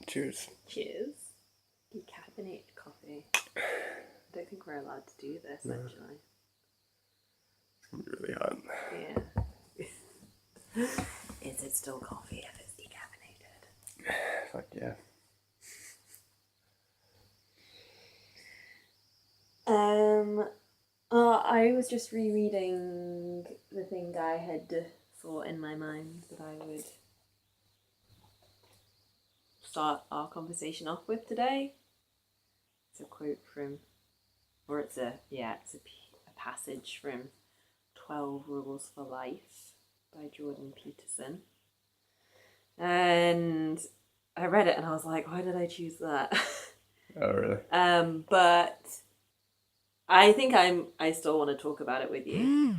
Cheers. Cheers. Decaffeinated coffee. I don't think we're allowed to do this, actually. It's going to be really hot. Yeah. Is it still coffee if it's decaffeinated? Fuck yeah. I was just rereading the thing I had thought in my mind that I would start our conversation off with today. It's a quote from, or it's a passage from 12 Rules for Life by Jordan Peterson. And I read it and I was like, why did I choose that? Oh, really? But I think I still want to talk about it with you.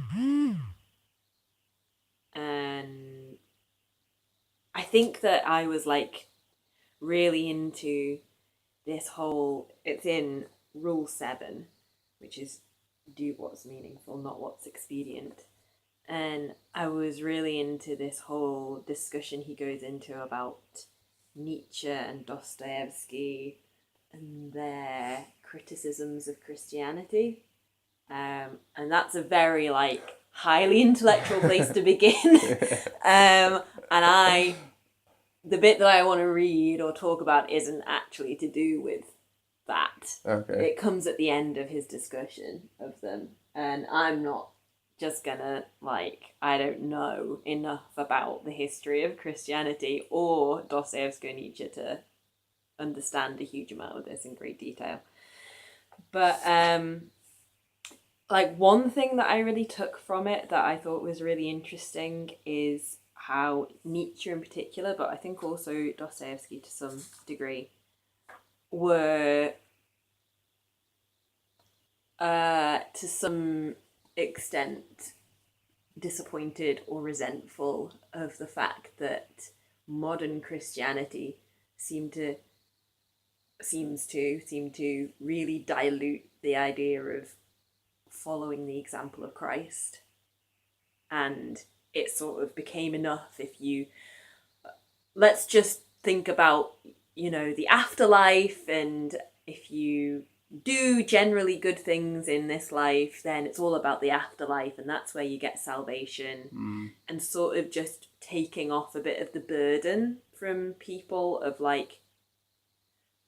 And I think that I was like really into this whole, it's in Rule 7, which is do what's meaningful, not what's expedient. And I was really into this whole discussion he goes into about Nietzsche and Dostoevsky and their criticisms of Christianity. And that's a very highly intellectual place to begin. And the bit that I want to read or talk about isn't actually to do with that. Okay. It comes at the end of his discussion of them. And I'm not just gonna, I don't know enough about the history of Christianity or Dostoevsky and Nietzsche to understand a huge amount of this in great detail. But, one thing that I really took from it that I thought was really interesting is how Nietzsche in particular, but I think also Dostoevsky to some degree, were to some extent disappointed or resentful of the fact that modern Christianity seems to really dilute the idea of following the example of Christ. And it sort of became enough if you, let's just think about, the afterlife, and if you do generally good things in this life, then it's all about the afterlife, and that's where you get salvation. And sort of just taking off a bit of the burden from people of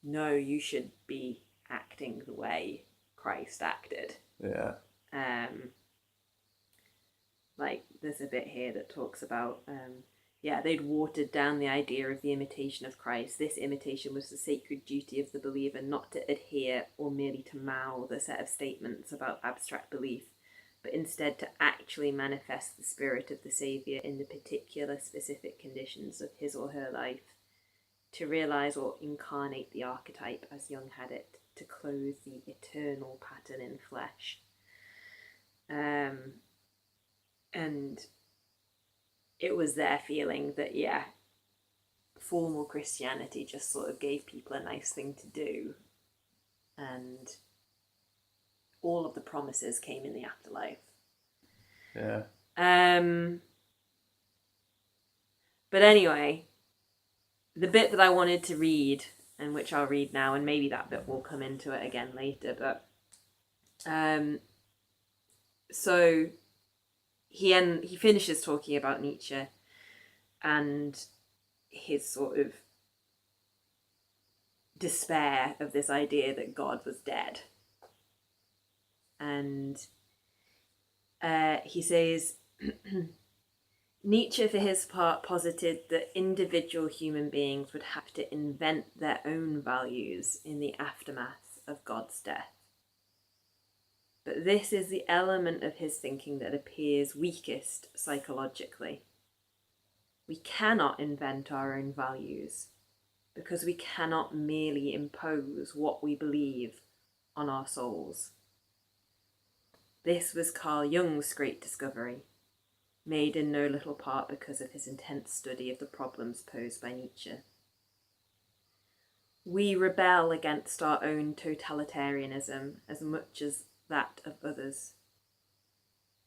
no, you should be acting the way Christ acted. Yeah. There's a bit here that talks about they'd watered down the idea of the imitation of Christ. This imitation was the sacred duty of the believer, not to adhere or merely to mouth a set of statements about abstract belief, but instead to actually manifest the spirit of the Saviour in the particular specific conditions of his or her life, to realise or incarnate the archetype as Jung had it, to clothe the eternal pattern in flesh. And it was their feeling that, formal Christianity just sort of gave people a nice thing to do. And all of the promises came in the afterlife. Yeah. But anyway, the bit that I wanted to read, and which I'll read now, and maybe that bit will come into it again later, but so he finishes talking about Nietzsche and his sort of despair of this idea that God was dead. And he says, Nietzsche, for his part, posited that individual human beings would have to invent their own values in the aftermath of God's death. But this is the element of his thinking that appears weakest psychologically. We cannot invent our own values because we cannot merely impose what we believe on our souls. This was Carl Jung's great discovery, made in no little part because of his intense study of the problems posed by Nietzsche. We rebel against our own totalitarianism as much as that of others.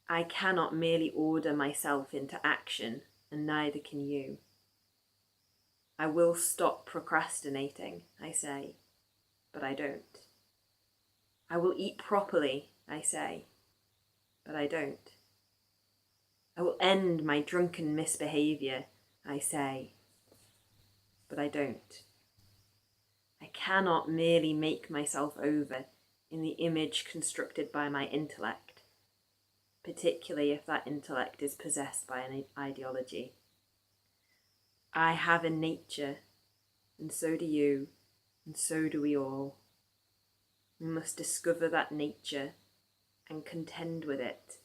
I cannot merely order myself into action, and neither can you. I will stop procrastinating, I say, but I don't. I will eat properly, I say, but I don't. I will end my drunken misbehaviour, I say, but I don't. I cannot merely make myself over in the image constructed by my intellect, particularly if that intellect is possessed by an ideology. I have a nature, and so do you, and so do we all. We must discover that nature and contend with it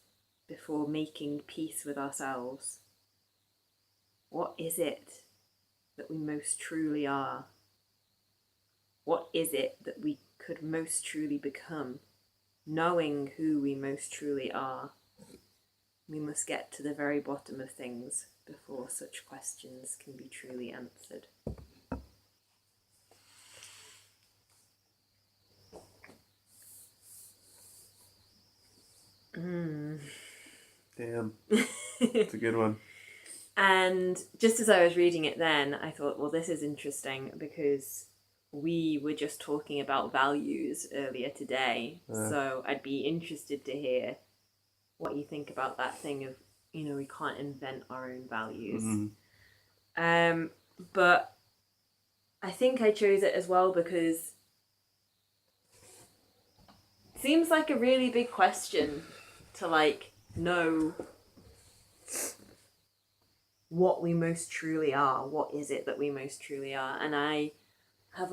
before making peace with ourselves. What is it that we most truly are? What is it that we could most truly become, knowing who we most truly are? We must get to the very bottom of things before such questions can be truly answered. Damn. It's a good one. And just as I was reading it then, I thought, well, this is interesting because we were just talking about values earlier today. So I'd be interested to hear what you think about that thing of, we can't invent our own values. But I think I chose it as well because it seems like a really big question to know what we most truly are. What is it that we most truly are? And I have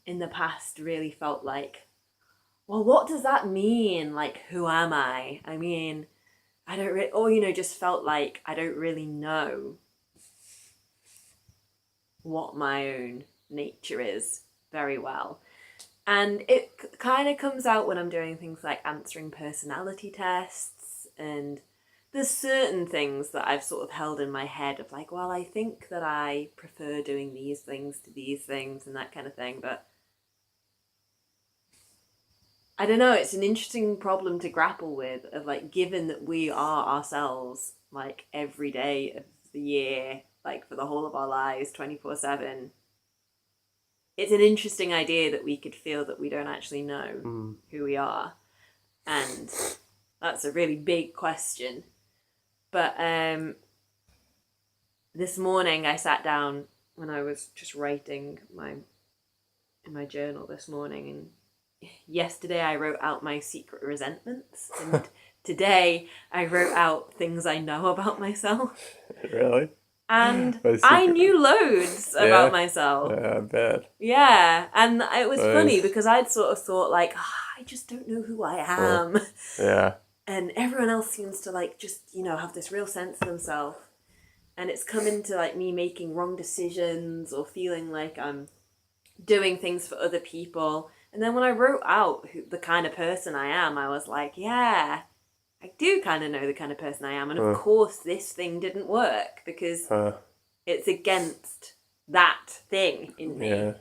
in the past really felt well, what does that mean? Who am I? I mean, I don't really, or just felt like I don't really know what my own nature is very well. And it kind of comes out when I'm doing things like answering personality tests, and there's certain things that I've sort of held in my head of well, I think that I prefer doing these things to these things and that kind of thing, but I don't know, it's an interesting problem to grapple with of given that we are ourselves every day of the year, for the whole of our lives, 24/7. It's an interesting idea that we could feel that we don't actually know who we are. And that's a really big question. But this morning I sat down when I was just writing in my journal this morning, and yesterday I wrote out my secret resentments, and today I wrote out things I know about myself. Really? And I knew loads about myself. Yeah, I bet. Yeah, and it was funny because I'd sort of thought I just don't know who I am. Yeah. And everyone else seems to just, have this real sense of themselves. And it's come into me making wrong decisions or feeling like I'm doing things for other people. And then when I wrote out the kind of person I am, I was yeah, I do kind of know the kind of person I am. And of course this thing didn't work because it's against that thing in me. Yeah.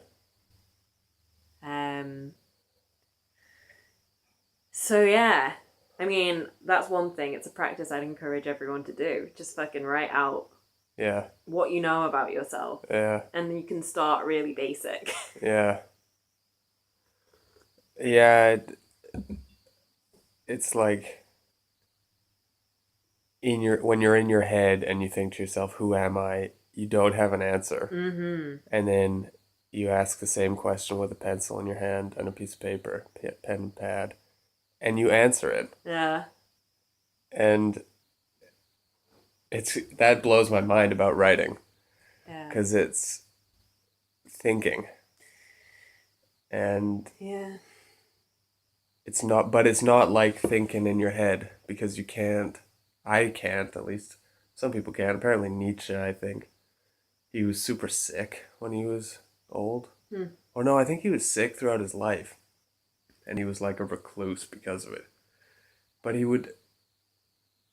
So yeah, I mean, that's one thing. It's a practice I'd encourage everyone to do. Just fucking write out what you know about yourself. Yeah. And you can start really basic. Yeah. Yeah. It's when you're in your head and you think to yourself, who am I? You don't have an answer. Mm-hmm. And then you ask the same question with a pencil in your hand and a piece of paper, pen and pad, and you answer it. Yeah. And that blows my mind about writing. Yeah. Because it's thinking. And yeah. It's not like thinking in your head, because I can't, at least some people can. Apparently Nietzsche, I think, he was super sick when he was old. Or no, I think he was sick throughout his life. And he was like a recluse because of it. But he would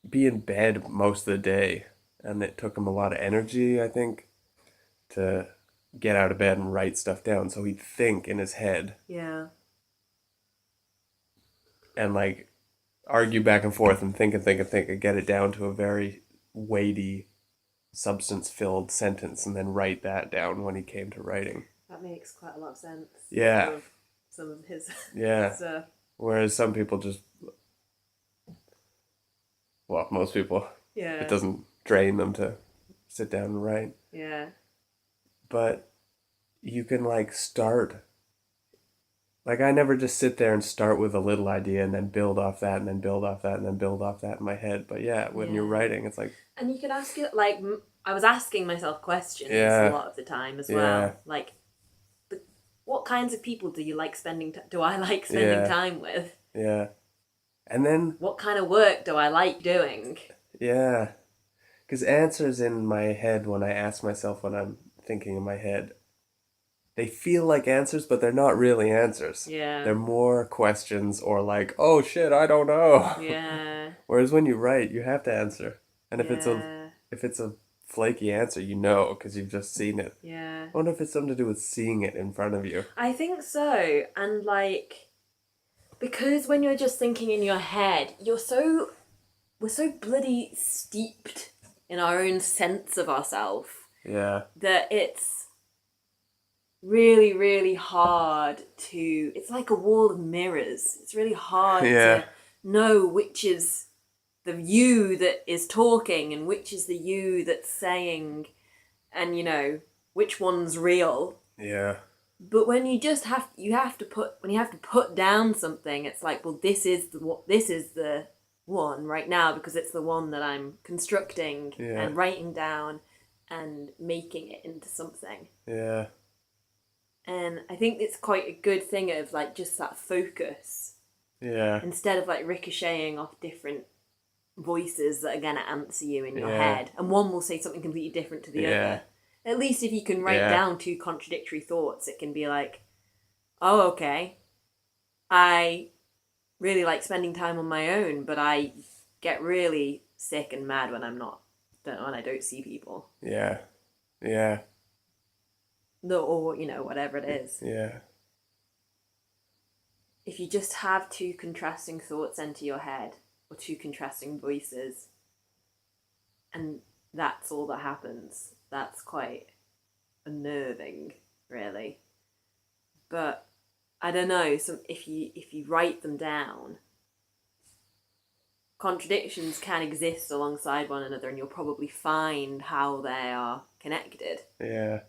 be in bed most of the day, and it took him a lot of energy, I think, to get out of bed and write stuff down. So he'd think in his head. Yeah. And argue back and forth and think and get it down to a very weighty substance-filled sentence and then write that down when he came to writing. That makes quite a lot of sense. Yeah. Some of his Yeah. stuff. Whereas some people just, well, most people, Yeah. it doesn't drain them to sit down and write. Yeah. But you can like start. Like I never just sit there and start with a little idea and then build off that and then build off that and then build off that in my head. But yeah, when you're writing, it's like. And you could ask it, like, I was asking myself questions Yeah. a lot of the time as well. Yeah. Like, what kinds of people do you like do I like spending Yeah. time with? Yeah. And then. What kind of work do I like doing? Yeah. Because answers in my head when I ask myself when I'm thinking in my head, they feel like answers, but they're not really answers. Yeah. They're more questions or like, oh shit, I don't know. Yeah. Whereas when you write, you have to answer. And if Yeah. it's a flaky answer, you know, because you've just seen it. Yeah. I wonder if it's something to do with seeing it in front of you. I think so. And like, because when you're just thinking in your head, we're so bloody steeped in our own sense of ourselves Yeah. that it's really, really hard to, it's like a wall of mirrors. It's really hard Yeah. to know which is the you that is talking and which is the you that's saying, and you know, which one's real. Yeah. But when you have to put down something, it's like, well, this is the one right now because it's the one that I'm constructing and writing down and making it into something. Yeah. And I think it's quite a good thing of like just that focus. Yeah. Instead of like ricocheting off different voices that are going to answer you in your head. And one will say something completely different to the other. At least if you can write down two contradictory thoughts, it can be like, oh, okay, I really like spending time on my own, but I get really sick and mad when when I don't see people. Yeah. Yeah. Or, you know, whatever it is. Yeah. If you just have two contrasting thoughts enter your head, or two contrasting voices, and that's all that happens, that's quite unnerving, really. But I don't know, if you write them down, contradictions can exist alongside one another and you'll probably find how they are connected. Yeah.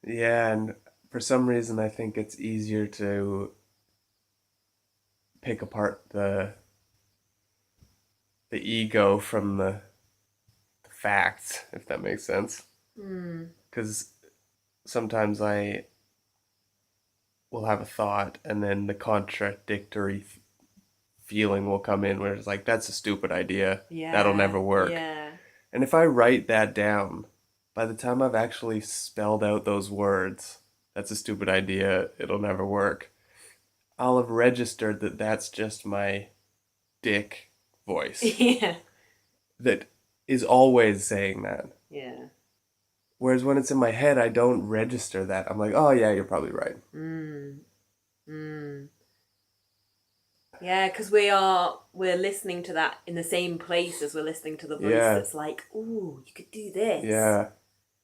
Yeah, and for some reason I think it's easier to pick apart the ego from the facts, if that makes sense. Because sometimes I will have a thought and then the contradictory feeling will come in where it's like, that's a stupid idea. That'll never work. Yeah. And if I write that down, by the time I've actually spelled out those words, that's a stupid idea, it'll never work, I'll have registered that that's just my dick voice. Yeah. That is always saying that. Yeah. Whereas when it's in my head, I don't register that. I'm like, oh yeah, you're probably right. Yeah, because we're listening to that in the same place as we're listening to the voice that's like, ooh, you could do this. Yeah.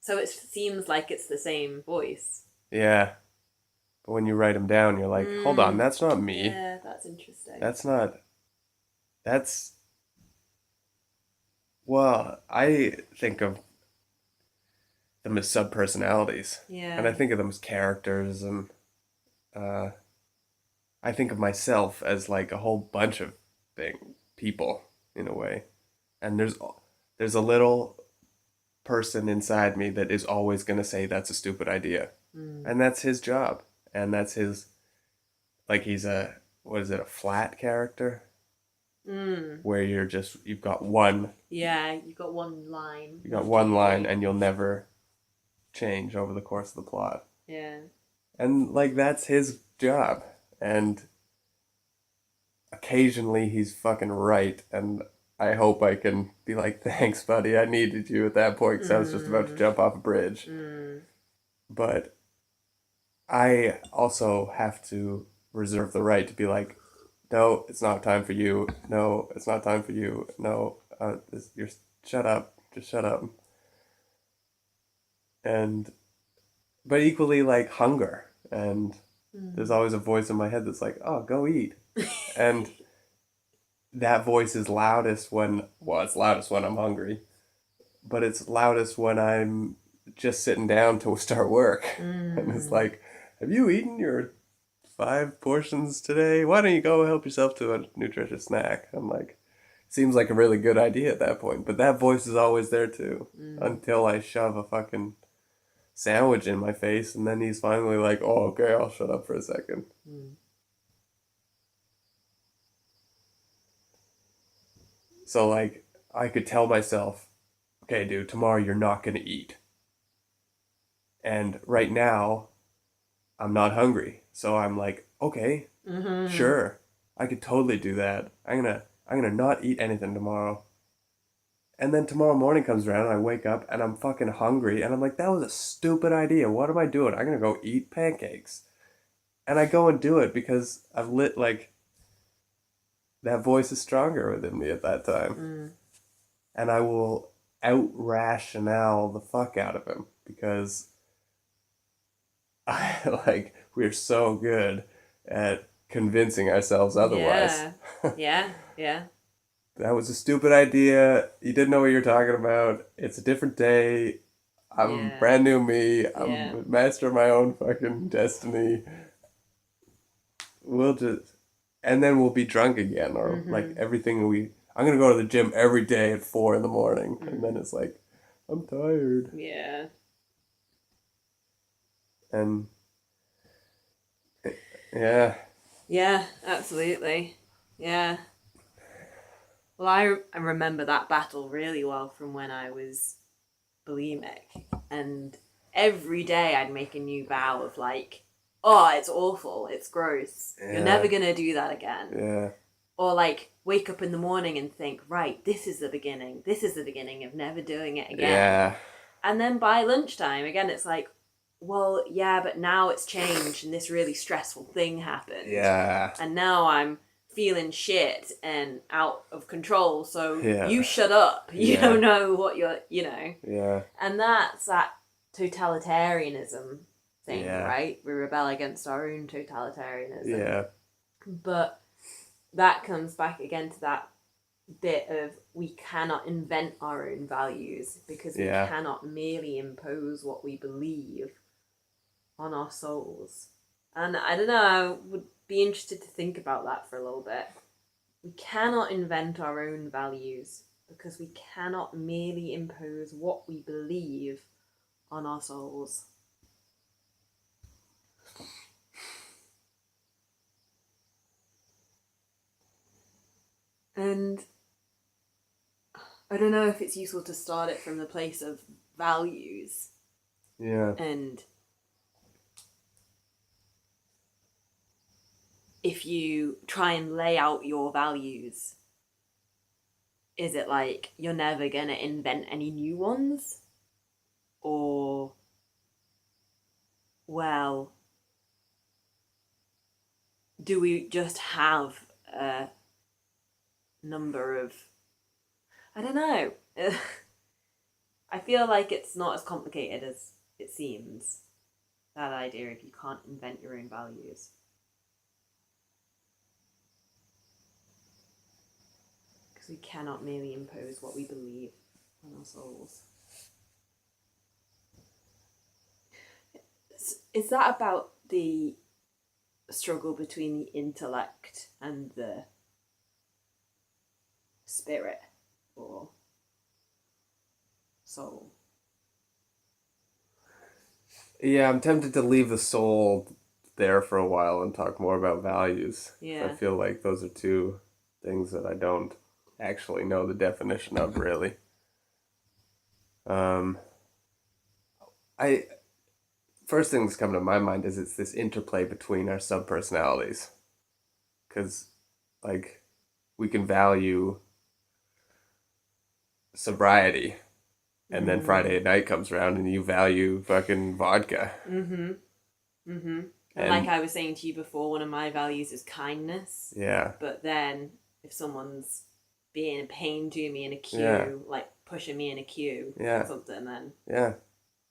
So it seems like it's the same voice. Yeah. But when you write them down, you're like, hold on, that's not me. Yeah, that's interesting. Well, I think of them as sub-personalities. Yeah. And I think of them as characters, and I think of myself as like a whole bunch of people, in a way. And there's a little person inside me that is always going to say that's a stupid idea. And that's his job. And that's his, like, he's a flat character? Where you've got one. Yeah, you've got one line. You got one line and you'll never change over the course of the plot. Yeah. And, like, that's his job. And occasionally he's fucking right, and I hope I can be like, thanks, buddy, I needed you at that point because I was just about to jump off a bridge. But I also have to reserve the right to be like, no, it's not time for you. No, it's not time for you. No, you're shut up. Just shut up. And but equally like hunger, and there's always a voice in my head that's like, oh, go eat. And that voice is loudest when, well, it's loudest when I'm hungry, but it's loudest when I'm just sitting down to start work. And it's like, have you eaten your 5 portions today? Why don't you go help yourself to a nutritious snack? I'm like, seems like a really good idea at that point, but that voice is always there too, until I shove a fucking sandwich in my face, and then he's finally like, oh, okay, I'll shut up for a second. So like, I could tell myself, okay, dude, tomorrow you're not gonna eat, and right now I'm not hungry, so I'm like, okay, sure, I could totally do that. I'm gonna not eat anything tomorrow. And then tomorrow morning comes around and I wake up and I'm fucking hungry and I'm like, that was a stupid idea. What am I doing? I'm gonna go eat pancakes. And I go and do it because I've lit like that voice is stronger within me at that time. And I will out rationale the fuck out of him because I like we're so good at convincing ourselves otherwise. Yeah. That was a stupid idea. You didn't know what you're talking about. It's a different day. I'm brand new me. I'm master of my own fucking destiny. We'll just, and then we'll be drunk again, or like everything we. I'm gonna go to the gym every day at 4 a.m, and then it's like, I'm tired. Yeah. And yeah. Yeah, absolutely. Yeah. Well, I remember that battle really well from when I was bulimic. And every day I'd make a new vow of like, oh, it's awful, it's gross. You're never going to do that again. Yeah. Or like wake up in the morning and think, right, this is the beginning. This is the beginning of never doing it again. Yeah. And then by lunchtime, again, it's like, well, yeah, but now it's changed and this really stressful thing happened. Yeah. And now I'm feeling shit and out of control, so you shut up. You don't know what you're, Yeah. And that's that totalitarianism thing, right? We rebel against our own totalitarianism. Yeah. But that comes back again to that bit of we cannot invent our own values because we cannot merely impose what we believe on our souls. And I don't know, I would be interested to think about that for a little bit. We cannot invent our own values because we cannot merely impose what we believe on our souls. And I don't know if it's useful to start it from the place of values. Yeah. And if you try and lay out your values, is it like you're never going to invent any new ones? Or, well, do we just have a number of... I don't know. I feel like it's not as complicated as it seems, that idea if you can't invent your own values. We cannot merely impose what we believe on our souls. Is that about the struggle between the intellect and the spirit or soul? Yeah, I'm tempted to leave the soul there for a while and talk more about values. Yeah. I feel like those are two things that I don't actually know the definition of, really. I first thing that's come to my mind is it's this interplay between our subpersonalities, because like we can value sobriety, and then Friday night comes around and you value fucking vodka. And like And I was saying to you before, one of my values is kindness. yeah, But then if someone's being a pain to me in a yeah, queue, like pushing me in a queue or yeah, something, then yeah.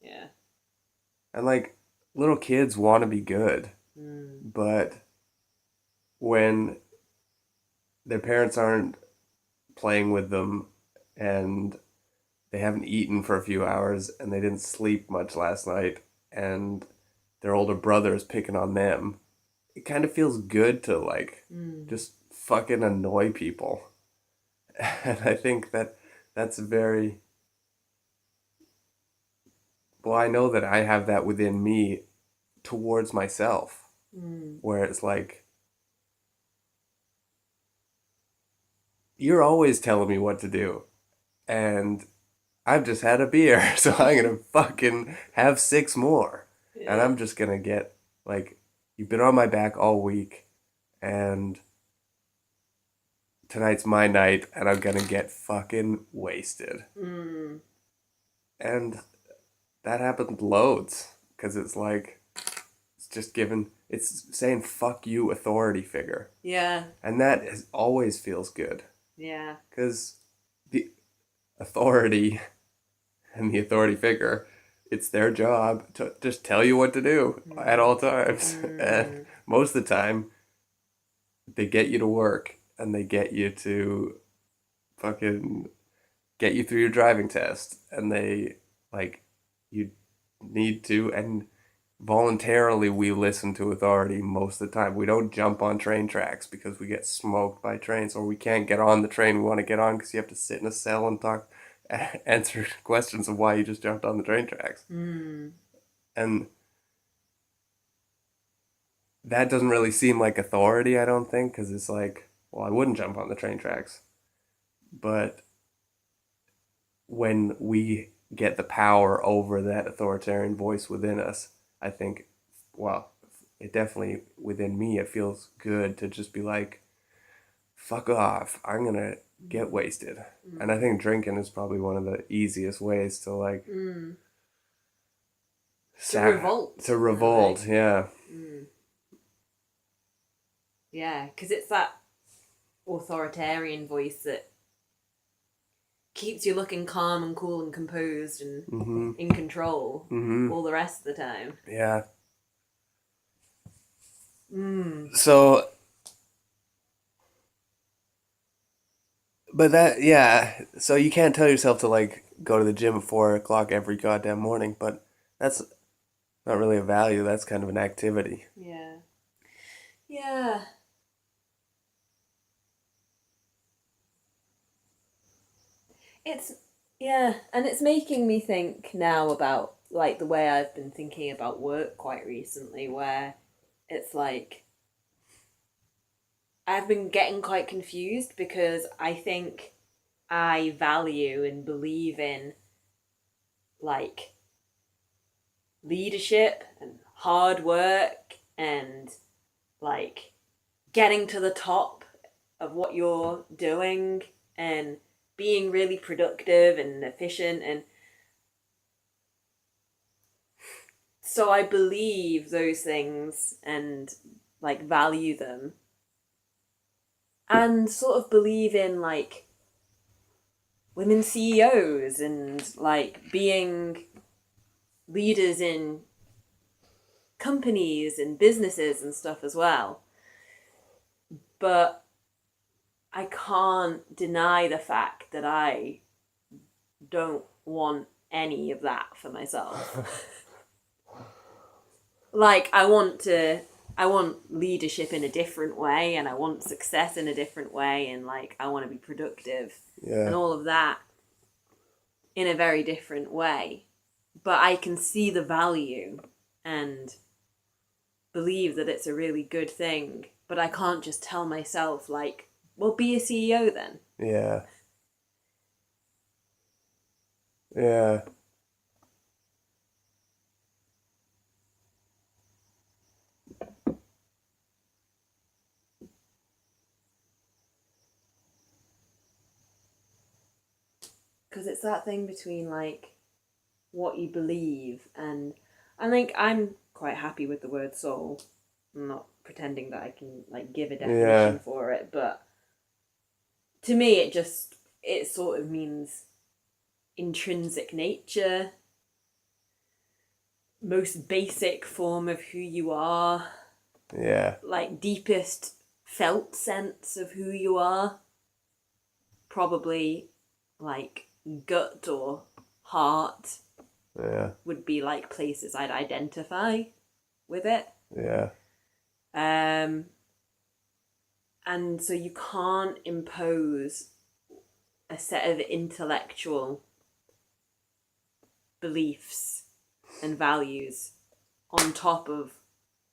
yeah. And like little kids want to be good, Mm. but when their parents aren't playing with them and they haven't eaten for a few hours and they didn't sleep much last night and their older brother is picking on them, it kind of feels good to like Mm. just fucking annoy people. And I think that that's very well, I know that I have that within me towards myself, Mm. where it's like, you're always telling me what to do, and I've just had a beer, so I'm gonna fucking have six more. And Yeah. I'm just gonna get, like, you've been on my back all week, and tonight's my night, and I'm gonna get fucking wasted. Mm. And that happened loads, because it's like, it's saying fuck you, authority figure. Yeah. And that always feels good, Yeah. because the authority and the authority figure, it's their job to just tell you what to do at all times. And Mm. most of the time, they get you to work and they get you to fucking get you through your driving test. And they, like, you need to, and voluntarily we listen to authority most of the time. We don't jump on train tracks because we get smoked by trains, or we can't get on the train we want to get on because you have to sit in a cell and talk, answer questions of why you just jumped on the train tracks. Mm. And that doesn't really seem like authority, I don't think, because it's like, well, I wouldn't jump on the train tracks. But when we get the power over that authoritarian voice within us, I think, well, it definitely within me, it feels good to just be like, fuck off, I'm gonna get wasted. And I think drinking is probably one of the easiest ways to like Mm. To sac revolt to in a way. revolt. Yeah, Mm. Yeah, because it's that authoritarian voice that keeps you looking calm and cool and composed and mm-hmm, in control mm-hmm, all the rest of the time. yeah. Mm. So, but that, yeah. So you can't tell yourself to like go to the gym at 4 o'clock every goddamn morning, but that's not really a value. That's kind of an activity. Yeah. Yeah. It's yeah, and it's making me think now about like the way I've been thinking about work quite recently, where it's like I've been getting quite confused because I think I value and believe in like leadership and hard work and like getting to the top of what you're doing and being really productive and efficient, and so I believe those things and like value them and sort of believe in like women CEOs and like being leaders in companies and businesses and stuff as well. But I can't deny the fact that I don't want any of that for myself. Like I want leadership in a different way and I want success in a different way and like I want to be productive and Yeah, all of that in a very different way. But I can see the value and believe that it's a really good thing, but I can't just tell myself like, well, be a CEO then. yeah, yeah. Because it's that thing between like what you believe, and I think I'm quite happy with the word soul. I'm not pretending that I can like give a Yeah. definition for it, but to me it sort of means intrinsic nature, most basic form of who you are, Yeah. like deepest felt sense of who you are. Probably like gut or heart Yeah. would be like places I'd identify with it. Yeah. And so you can't impose a set of intellectual beliefs and values on top of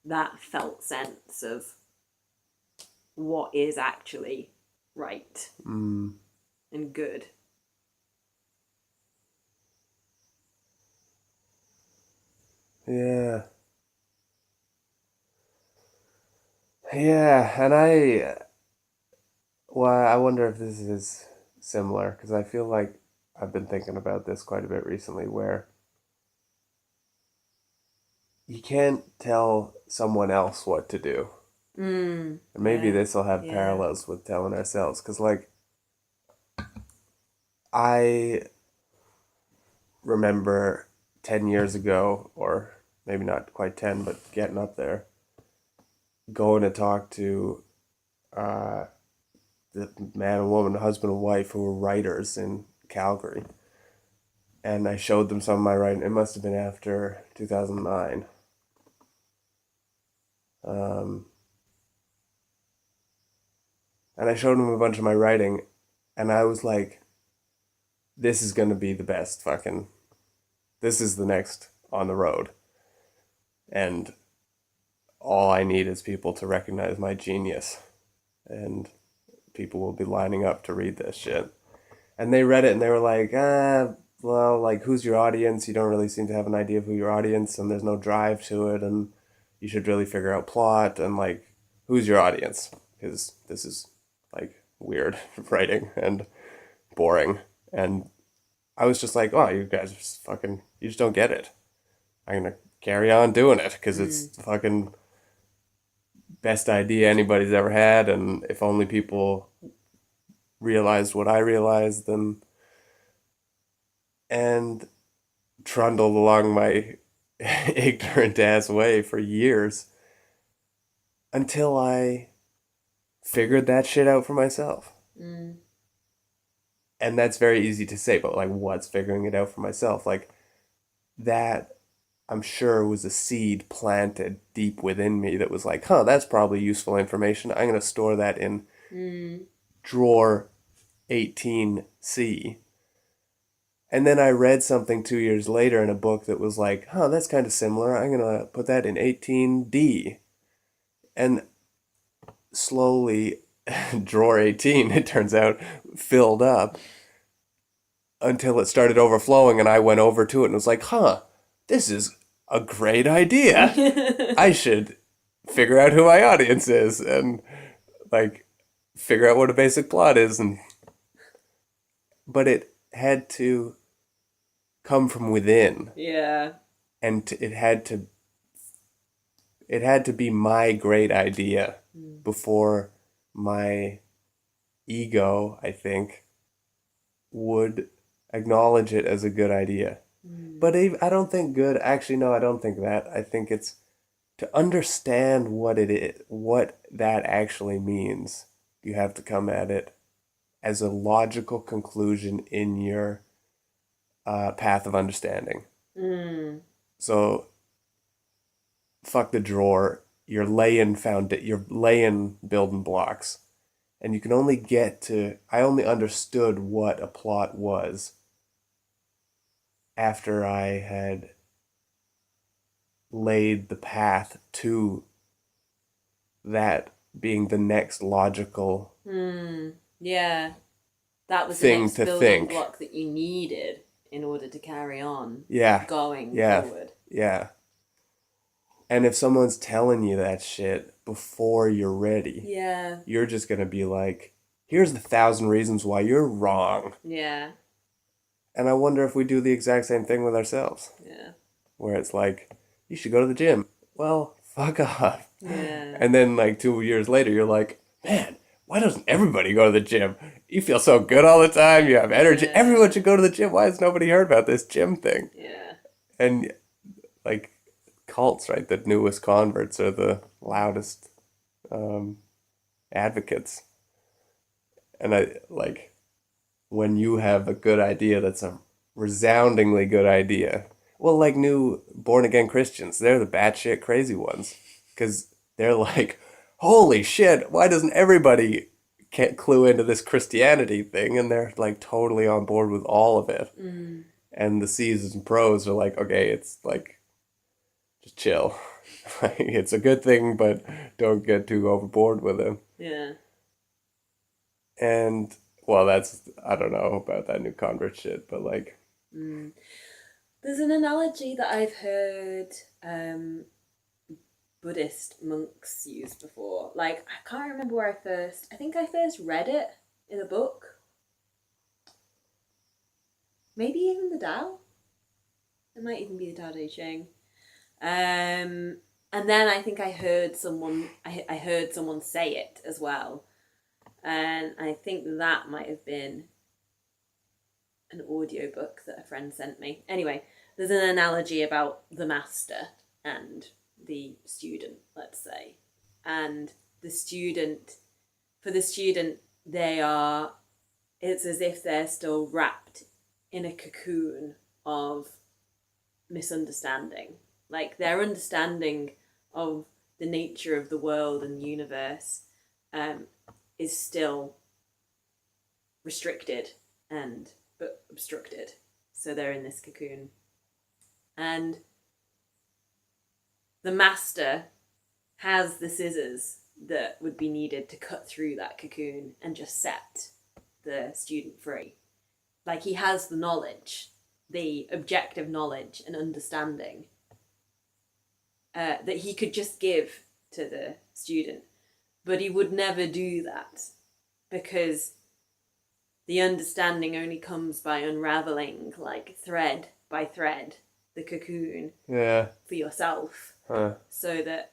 that felt sense of what is actually right and good. Yeah. Yeah, and I wonder if this is similar because I feel like I've been thinking about this quite a bit recently where you can't tell someone else what to do. And maybe Yeah. this will have Yeah. parallels with telling ourselves because, like, I remember 10 years ago, or maybe not quite 10, but getting up there, going to talk to uh, the man and woman, husband and wife, who were writers in Calgary. And I showed them some of my writing. It must have been after 2009. Um, and I showed them a bunch of my writing, and I was like, this is going to be the best fucking. This is the next on the road. And all I need is people to recognize my genius. And people will be lining up to read this shit. And they read it and they were like, well, like, who's your audience? You don't really seem to have an idea of who your audience, and there's no drive to it, and you should really figure out plot, and, like, who's your audience? Because this is, like, weird writing and boring. And I was just like, oh, you guys are just fucking, you just don't get it. I'm going to carry on doing it because it's the fucking best idea anybody's ever had, and if only people realized what I realized, then. And trundled along my ignorant ass way for years until I figured that shit out for myself. And that's very easy to say, but, like, what's figuring it out for myself? Like, that, I'm sure, was a seed planted deep within me that was like, huh, that's probably useful information. I'm going to store that in drawer 18C. And then I read something 2 years later in a book that was like, huh, that's kind of similar. I'm going to put that in 18D. And slowly, drawer 18, it turns out, filled up until it started overflowing, and I went over to it and was like, huh, this is a great idea. I should figure out who my audience is and, like, figure out what a basic plot is. But it had to come from within, Yeah. and it had to be my great idea before my ego, I think, would acknowledge it as a good idea. But I don't think good. Actually, no, I don't think that. I think it's to understand what it is, what that actually means. You have to come at it as a logical conclusion in your path of understanding. So, fuck the drawer. You're laying building blocks, and you can only get to. I only understood what a plot was after I had laid the path to that being the next logical Yeah. That was the thing next to building think. block that you needed in order to carry on Yeah. going Yeah. forward. Yeah. And if someone's telling you that shit before you're ready, Yeah. you're just going to be like, here's the 1,000 reasons why you're wrong. Yeah. And I wonder if we do the exact same thing with ourselves, Yeah. where it's like, you should go to the gym. well, fuck off. Yeah. And then like 2 years later, you're like, man, why doesn't everybody go to the gym? You feel so good all the time. You have energy. Everyone Yeah. should go to the gym. Why has nobody heard about this gym thing? Yeah. And like cults, right? The newest converts are the loudest um, advocates. And I like when you have a good idea that's a resoundingly good idea. Well, like new born again Christians, they're the batshit crazy ones because they're like, holy shit, why doesn't everybody can't clue into this Christianity thing? And they're like totally on board with all of it. Mm. And the C's and pros are like, okay, it's like just chill. It's a good thing, but don't get too overboard with it. Yeah. And well, that's I don't know about that new convert shit, but like, Mm. There's an analogy that I've heard Buddhist monks use before. Like, I can't remember where I think I first read it in a book. Maybe even the Tao. It might even be the Tao Te Ching. And then I think I heard I heard someone say it as well. And I think that might have been an audiobook that a friend sent me. Anyway, there's an analogy about the master and the student, let's say. And the student, for the student, it's as if they're still wrapped in a cocoon of misunderstanding. Like their understanding of the nature of the world and universe is still restricted and but obstructed. So they're in this cocoon. And the master has the scissors that would be needed to cut through that cocoon and just set the student free. Like he has the knowledge, the objective knowledge and understanding that he could just give to the student. But he would never do that because the understanding only comes by unraveling, like thread by thread, the cocoon yeah, for yourself. huh, So that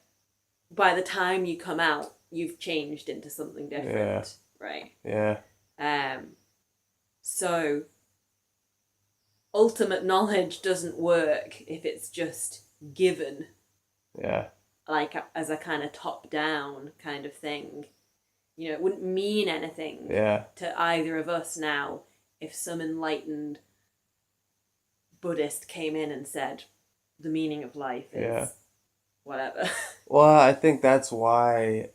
by the time you come out, you've changed into something different, right? yeah, So ultimate knowledge doesn't work if it's just given, yeah, like as a kind of top down kind of thing. You know, it wouldn't mean anything yeah, to either of us now if some enlightened Buddhist came in and said the meaning of life is yeah. whatever. Well, I think that's why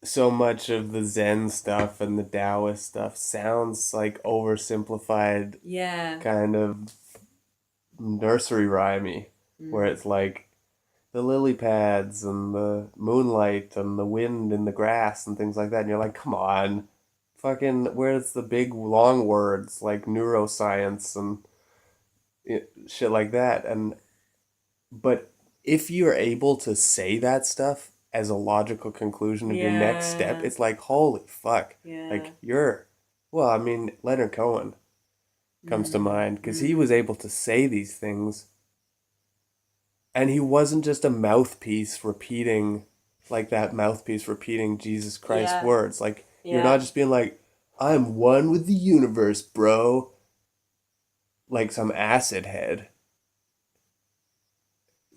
so much of the Zen stuff and the Taoist stuff sounds like oversimplified Yeah. kind of nursery rhymey, where Mm. it's like the lily pads and the moonlight and the wind in the grass and things like that. And you're like, come on, fucking, where's the big long words like neuroscience and shit like that? And but if you're able to say that stuff as a logical conclusion of your next step, Yeah. it's like, holy fuck. Yeah. Like, well, I mean, Leonard Cohen comes to mind because he was able to say these things and he wasn't just a mouthpiece repeating, like that mouthpiece repeating Jesus Christ's Yeah. words. Like, you're Yeah. not just being like, I'm one with the universe, bro. Like some acid head.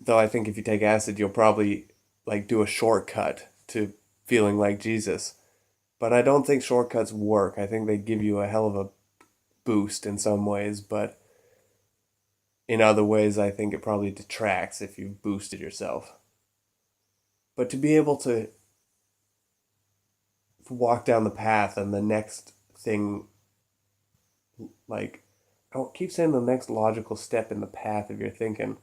Though I think if you take acid, you'll probably like do a shortcut to feeling like Jesus. But I don't think shortcuts work. I think they give you a hell of a boost in some ways, but in other ways, I think it probably detracts if you've boosted yourself. But to be able to walk down the path and the next thing, like, I keep saying the next logical step in the path of your thinking,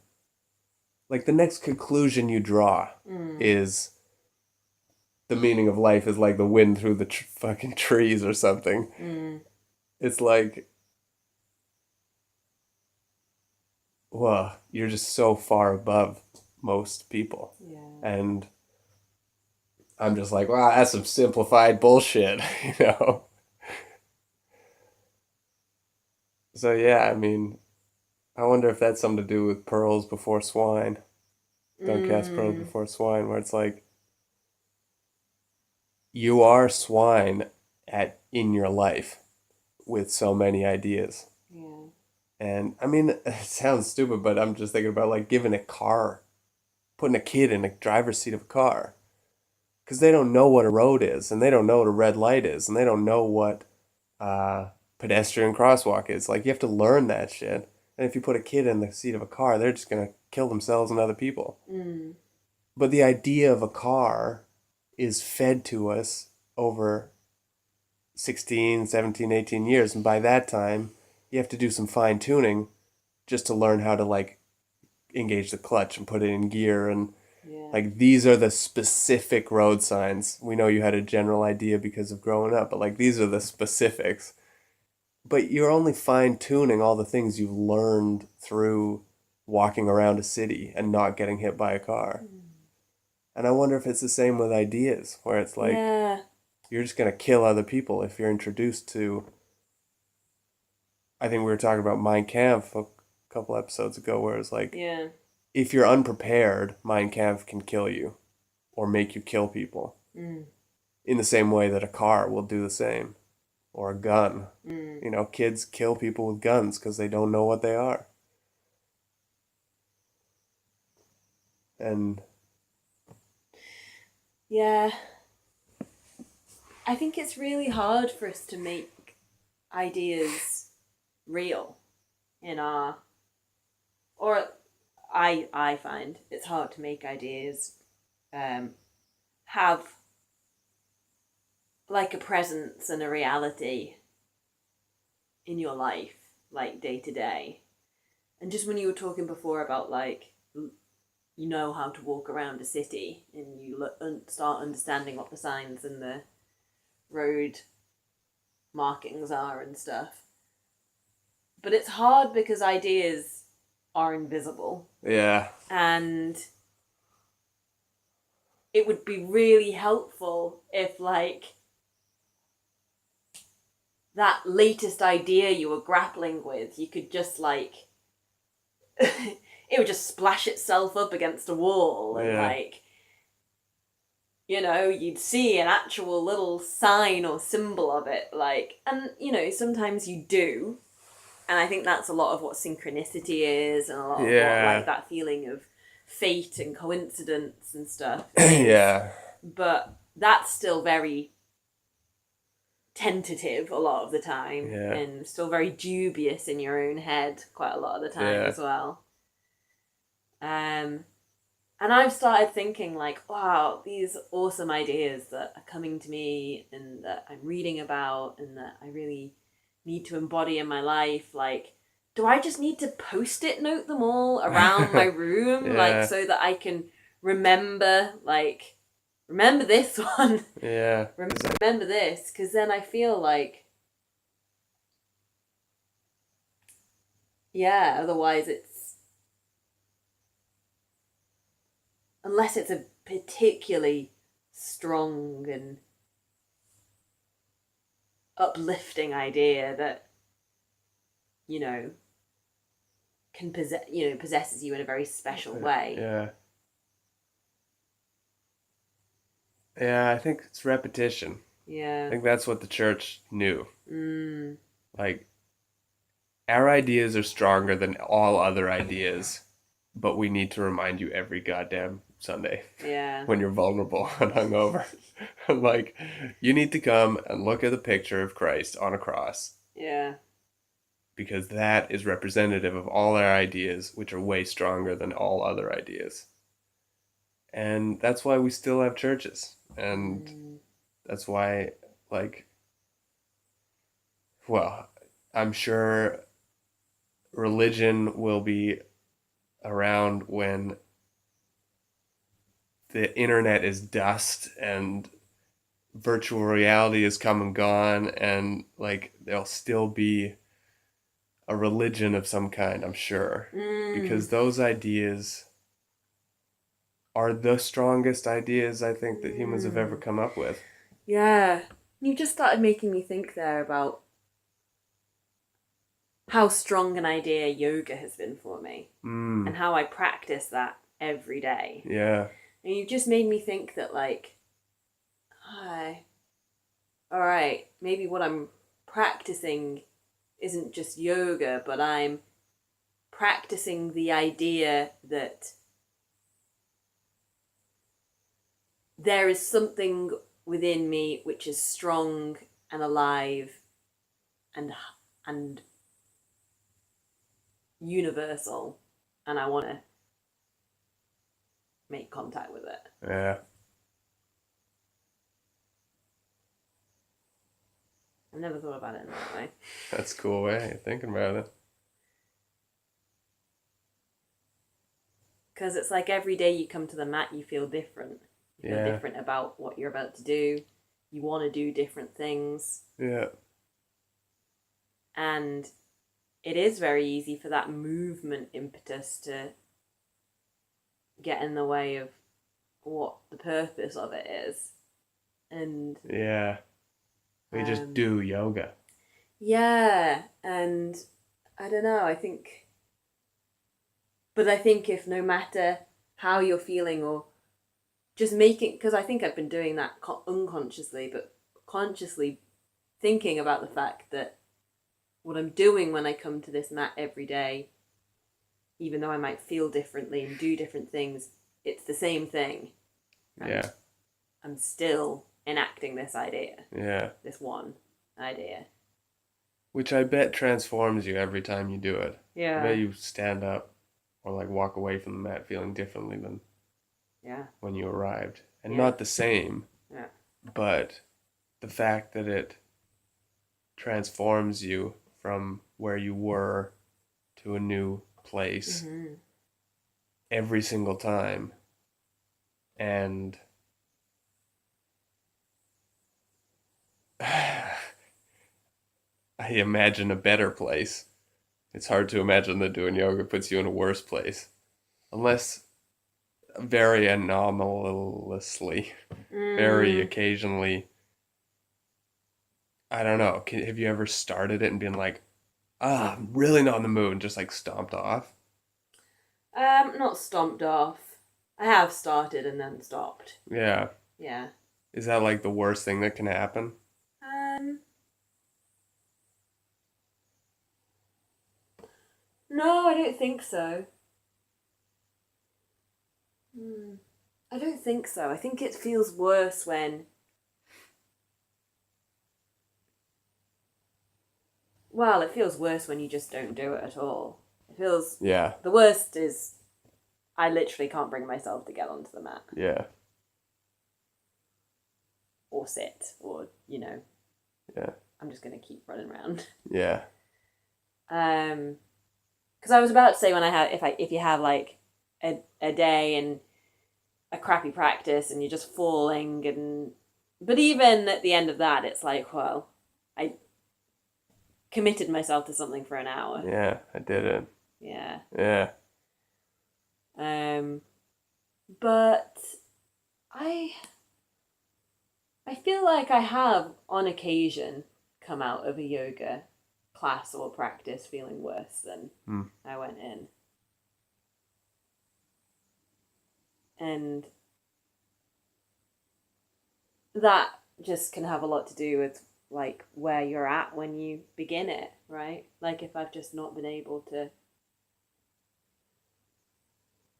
like the next conclusion you draw is the meaning of life is like the wind through the fucking trees or something. It's like, well, you're just so far above most people. Yeah. And I'm just like, wow, that's some simplified bullshit, you know? So, yeah, I mean, I wonder if that's something to do with pearls before swine. Don't cast pearls Mm, before swine, where it's like you are swine at in your life with so many ideas. yeah. And I mean, it sounds stupid, but I'm just thinking about like giving a car, putting a kid in the driver's seat of a car, because they don't know what a road is, and they don't know what a red light is, and they don't know what pedestrian crosswalk is. Like you have to learn that shit. And if you put a kid in the seat of a car, they're just gonna kill themselves and other people. Mm, But the idea of a car is fed to us over 16, 17, 18 years. And by that time, you have to do some fine tuning just to learn how to like engage the clutch and put it in gear. And yeah. like these are the specific road signs. We know you had a general idea because of growing up, but like these are the specifics. But you're only fine tuning all the things you've learned through walking around a city and not getting hit by a car. And I wonder if it's the same with ideas, where it's like Yeah. you're just gonna kill other people if you're introduced to. I think we were talking about Mein Kampf a couple episodes ago, where it's like Yeah. if you're unprepared, Mein Kampf can kill you, or make you kill people Mm, in the same way that a car will do the same, or a gun. mm. You know, kids kill people with guns because they don't know what they are, and Yeah. I think it's really hard for us to make ideas real in our, or I find it's hard to make ideas um have like a presence and a reality in your life, like day to day. And just when you were talking before about like you know how to walk around a city and you start understanding what the signs and the road markings are and stuff. But it's hard because ideas are invisible, yeah, and it would be really helpful if like that latest idea you were grappling with, you could just like it would just splash itself up against a wall and yeah, like you'd see an actual little sign or symbol of it, like, and sometimes you do, and I think that's a lot of what synchronicity is, and a lot of what like yeah, that feeling of fate and coincidence and stuff is, yeah, but that's still very tentative a lot of the time yeah, and still very dubious in your own head quite a lot of the time yeah, as well. um And I've started thinking, like, wow, these awesome ideas that are coming to me and that I'm reading about and that I really need to embody in my life. Like, do I just need to post it note them all around my room, like, yeah, so that I can remember, like, remember this one, yeah. remember this? Because then I feel like, yeah, otherwise it's, unless it's a particularly strong and uplifting idea that you know can possesses you in a very special way. Yeah. Yeah, I think it's repetition. I Yeah. think that's what the church knew. Mm, Like, our ideas are stronger than all other ideas, but we need to remind you every goddamn Sunday yeah. when you're vulnerable and hungover. Like, you need to come and look at the picture of Christ on a cross Yeah. because that is representative of all our ideas, which are way stronger than all other ideas. And that's why we still have churches. And Mm, that's why, like, well, I'm sure religion will be around when the internet is dust and virtual reality is come and gone, and like there'll still be a religion of some kind, I'm sure, mm, because those ideas are the strongest ideas I think that humans have ever mm. come up with. Yeah. You just started making me think there about how strong an idea yoga has been for me Mm. and how I practice that every day. Yeah. And you just made me think that, like, hi, all right, maybe what I'm practicing isn't just yoga, but I'm practicing the idea that there is something within me which is strong and alive and universal, and I want to make contact with it. Yeah. I've never thought about it in that way. That's a cool way of thinking about it. Because it's like every day you come to the mat, you feel different. You feel Yeah. different about what you're about to do. You want to do different things. Yeah. And it is very easy for that movement impetus to get in the way of what the purpose of it is. And Yeah. We just do yoga. yeah, and I don't know, I think if no matter how you're feeling, or just making, because I think I've been doing that unconsciously, but consciously thinking about the fact that what I'm doing when I come to this mat every day, even though I might feel differently and do different things, it's the same thing. And Yeah. I'm still enacting this idea. Yeah. This one idea. Which I bet transforms you every time you do it. Yeah. I bet you stand up or like walk away from the mat feeling differently than when you arrived. And not the same. Yeah. But the fact that it transforms you from where you were to a new place every single time. And I imagine a better place. It's hard to imagine that doing yoga puts you in a worse place. Unless very anomalously, very occasionally. I don't know. Have you ever started it and been like, I'm really not in the mood, and just like stomped off? Not stomped off. I have started and then stopped. Yeah. Yeah. Is that like the worst thing that can happen? No, I don't think so. I don't think so. I think it feels worse when... Well, it feels worse when you just don't do it at all. It feels... Yeah. The worst is I literally can't bring myself to get onto the mat. Yeah. Or sit, or, you know. Yeah. I'm just going to keep running around. Yeah. Because I was about to say, when if you have like a day and a crappy practice and you're just falling, but even at the end of that, it's like, well, I committed myself to something for an hour. Yeah, I did it. Yeah. Yeah. But I feel like I have on occasion come out of a yoga class or practice feeling worse than I went in. And that just can have a lot to do with like where you're at when you begin it, right? Like if I've just not been able to,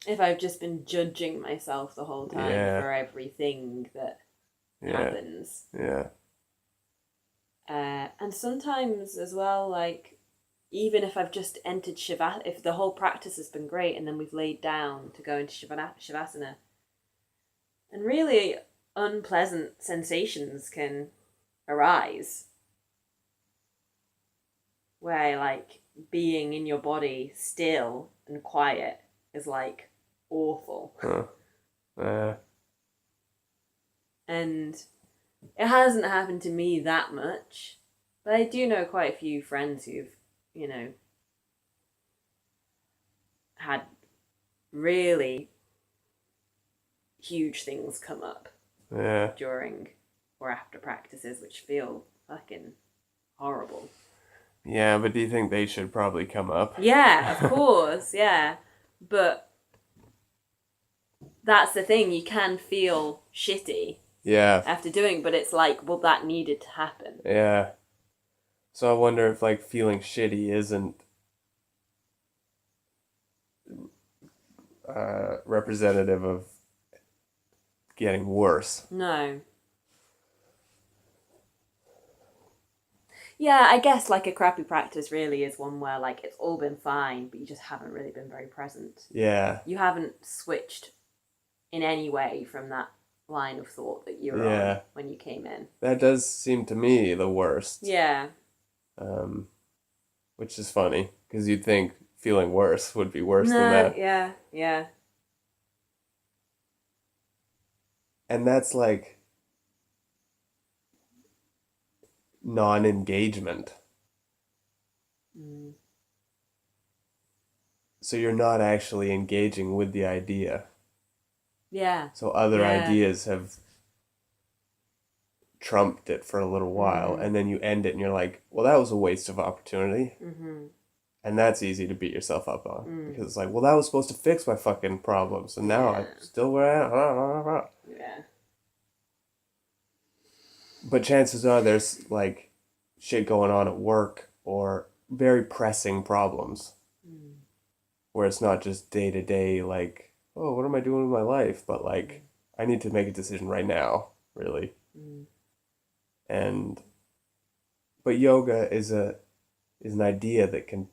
if I've just been judging myself the whole time for everything that happens. Yeah. And sometimes as well, like even if I've just entered Shavasana, if the whole practice has been great and then we've laid down to go into Shavasana, and really unpleasant sensations can arise, where like being in your body still and quiet is like awful. And it hasn't happened to me that much, but I do know quite a few friends who've, you know, had really huge things come up during or after practices, which feel fucking horrible. Yeah, but do you think they should probably come up? Yeah, of course, yeah. But that's the thing, you can feel shitty Yeah, after doing, but it's like, well, that needed to happen. yeah. So I wonder if like feeling shitty isn't representative of getting worse. No. Yeah, I guess like a crappy practice really is one where like it's all been fine, but you just haven't really been very present. Yeah, You haven't switched in any way from that line of thought that you were on yeah. when you came in. That does seem to me the worst. Yeah. Um, which is funny because you'd think feeling worse would be worse than No, that. yeah, yeah. And that's like non-engagement. Mm. So you're not actually engaging with the idea. Yeah. So other Yeah. ideas have trumped it for a little while, Mm-hmm. and then you end it and you're like, well, that was a waste of opportunity. Mm-hmm. And that's easy to beat yourself up on Mm. because it's like, well, that was supposed to fix my fucking problems, and now I'm Yeah. still where I am. Yeah. But chances are there's like shit going on at work or very pressing problems Mm. where it's not just day to day, like, oh, what am I doing with my life? But like, I need to make a decision right now, really. Mm. And but yoga is an idea that can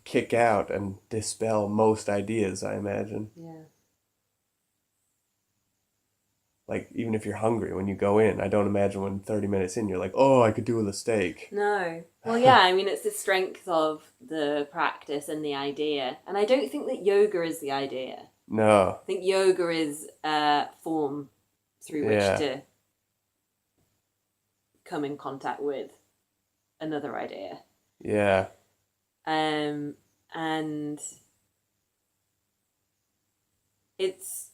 kick out and dispel most ideas, I imagine. Yeah. Like even if you're hungry when you go in, I don't imagine when 30 minutes in you're like, oh, I could do with a steak. No. Well, yeah, I mean, it's the strength of the practice and the idea. And I don't think that yoga is the idea. No. I think yoga is a form through which Yeah. to come in contact with another idea. Yeah. And it's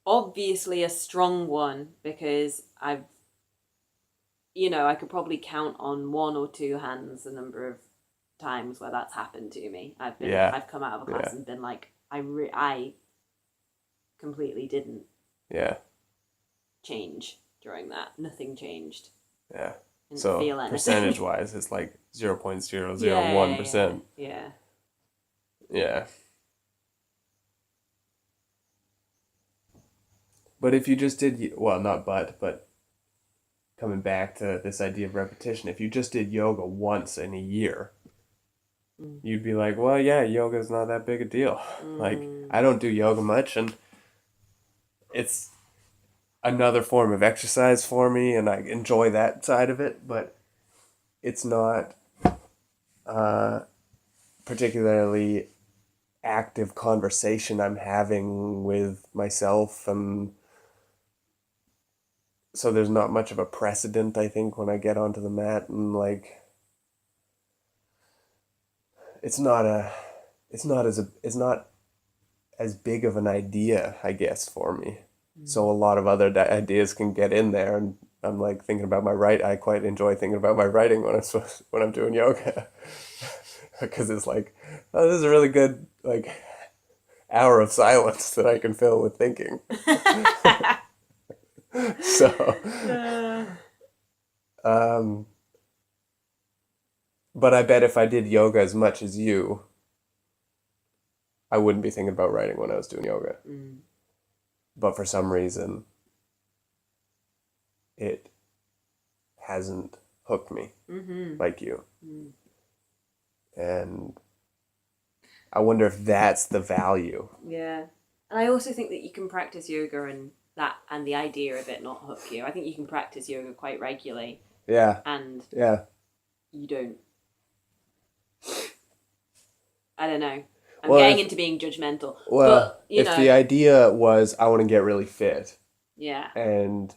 obviously a strong one because I could probably count on one or two hands the number of times where that's happened to me. Yeah. I've come out of a class Yeah. and been like, I completely didn't Yeah. change during that. Nothing changed. Yeah. Didn't So feel anything. percentage wise, it's like 0.001%. Yeah. Yeah. But if you just did, well, not but coming back to this idea of repetition, if you just did yoga once in a year, you'd be like, well, yeah, yoga's not that big a deal. Like, I don't do yoga much, and it's another form of exercise for me, and I enjoy that side of it, but it's not particularly active conversation I'm having with myself, and so there's not much of a precedent, I think, when I get onto the mat, and like it's not as big of an idea, I guess, for me. So a lot of other ideas can get in there, and I'm like thinking about I quite enjoy thinking about my writing when I'm doing yoga, because it's like, oh, this is a really good like hour of silence that I can fill with thinking. So, but I bet if I did yoga as much as you, I wouldn't be thinking about writing when I was doing yoga. But for some reason, it hasn't hooked me like you. And I wonder if that's the value. Yeah. And I also think that you can practice yoga and the idea of it not hook you. I think you can practice yoga quite regularly. Yeah. And Yeah. you don't. I don't know. I'm Well, getting into being judgmental. Well, but, you if know, the idea was I want to get really fit, yeah, and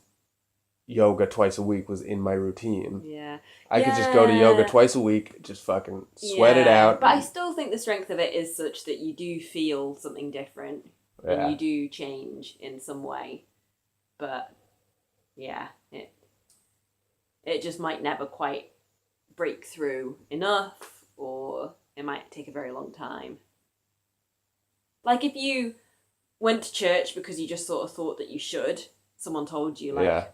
yoga twice a week was in my routine, yeah, I could just go to yoga twice a week, just fucking sweat it out. But I still think the strength of it is such that you do feel something different, and you do change in some way. But yeah, it just might never quite break through enough, or it might take a very long time. Like if you went to church because you just sort of thought that you should, someone told you, like, Yeah.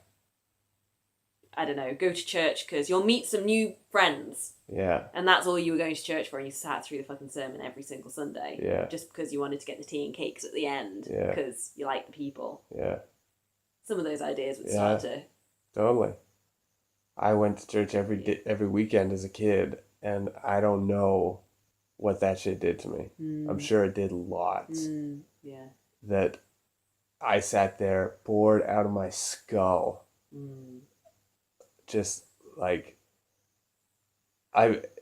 I don't know, go to church because you'll meet some new friends. Yeah. And that's all you were going to church for, and you sat through the fucking sermon every single Sunday. Yeah. Just because you wanted to get the tea and cakes at the end. Yeah. Because you like the people. Yeah. Some of those ideas would start to... Totally. I went to church every weekend as a kid, and I don't know what that shit did to me. I'm sure it did lots. Yeah. That I sat there bored out of my skull. Just like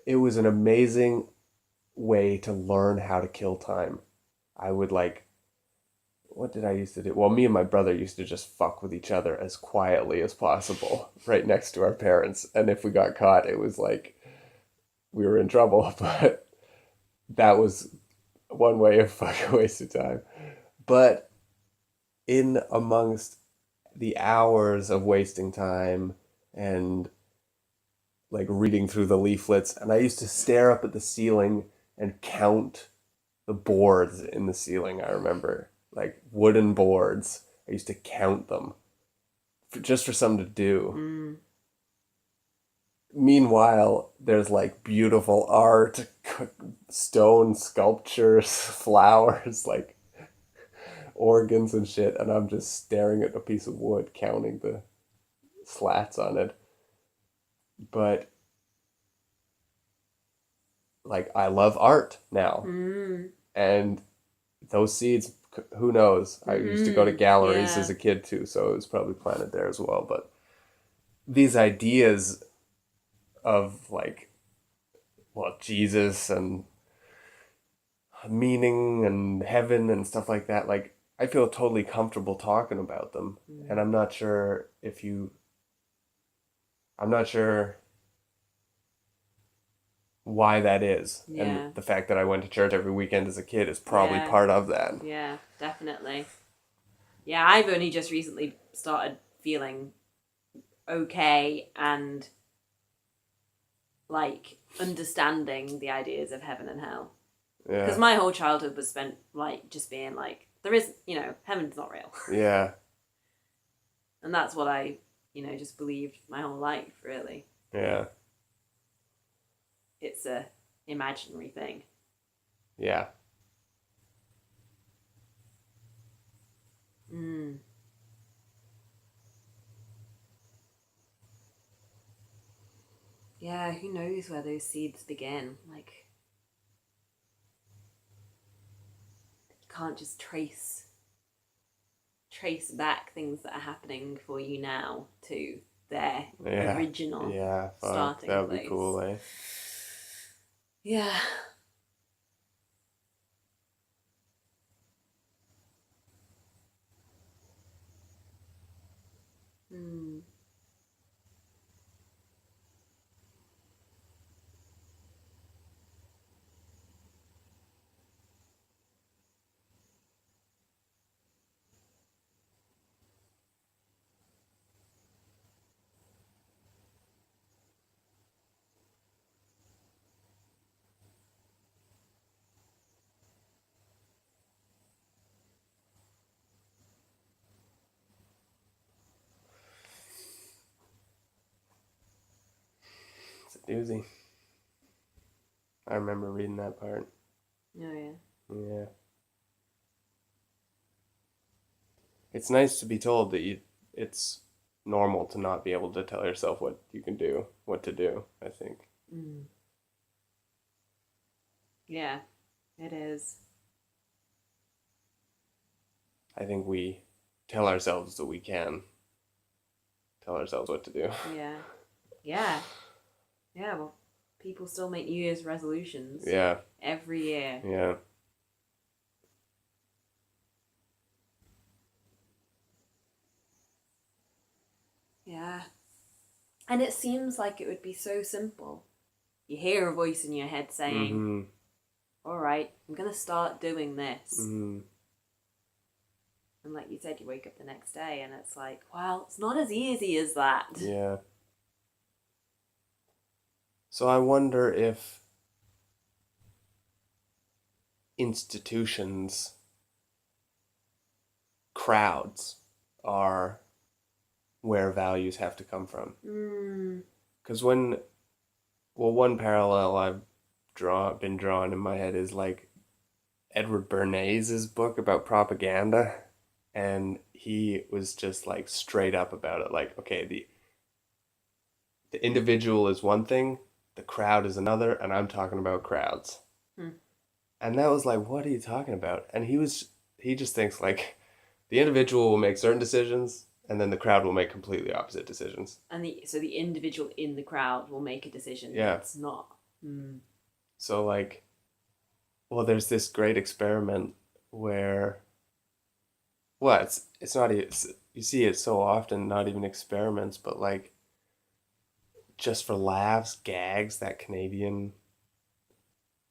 it was an amazing way to learn how to kill time. I would like, what did I used to do? Well, me and my brother used to just fuck with each other as quietly as possible right next to our parents. And if we got caught, it was like we were in trouble. But that was one way of fucking wasting time. But in amongst the hours of wasting time and like reading through the leaflets, and I used to stare up at the ceiling and count the boards in the ceiling. I remember, like, wooden boards. I used to count them just for something to do. Meanwhile, there's like beautiful art, stone sculptures, flowers, like organs and shit, and I'm just staring at a piece of wood, counting the slats on it. But like, I love art now, and those seeds, who knows? I used to go to galleries as a kid too, so it was probably planted there as well. But these ideas of like, well, Jesus and meaning and heaven and stuff like that, like, I feel totally comfortable talking about them. And I'm not sure why that is. Yeah. And the fact that I went to church every weekend as a kid is probably part of that. Yeah, definitely. Yeah, I've only just recently started feeling okay and like understanding the ideas of heaven and hell. Yeah. Because my whole childhood was spent like just being like, there is, heaven's not real. Yeah. And that's what I, just believed my whole life, really. Yeah. It's a imaginary thing. Yeah. Yeah, who knows where those seeds begin? Like, you can't just trace back things that are happening for you now to their original starting that would place. be cool, eh? Yeah. It's a doozy. I remember reading that part. Oh, yeah. Yeah. It's nice to be told that it's normal to not be able to tell yourself what you can do, what to do, I think. Yeah, it is. I think we tell ourselves that we can tell ourselves what to do. Yeah. Yeah. Yeah, well, people still make New Year's resolutions. Yeah. Every year. Yeah. Yeah. And it seems like it would be so simple. You hear a voice in your head saying, all right, I'm going to start doing this. And like you said, you wake up the next day and it's like, well, it's not as easy as that. Yeah. So I wonder if institutions, crowds, are where values have to come from. Mm. Because one parallel I've been drawn in my head is like Edward Bernays' book about propaganda, and he was just like straight up about it. Like, okay, the individual is one thing, the crowd is another, and I'm talking about crowds. Hmm. And that was like, what are you talking about? And he just thinks like the individual will make certain decisions, and then the crowd will make completely opposite decisions. And so the individual in the crowd will make a decision Yeah. that's not. Mm. So like, well, there's this great experiment where, well, it's not you see it so often, not even experiments, but like just for laughs, gags, that Canadian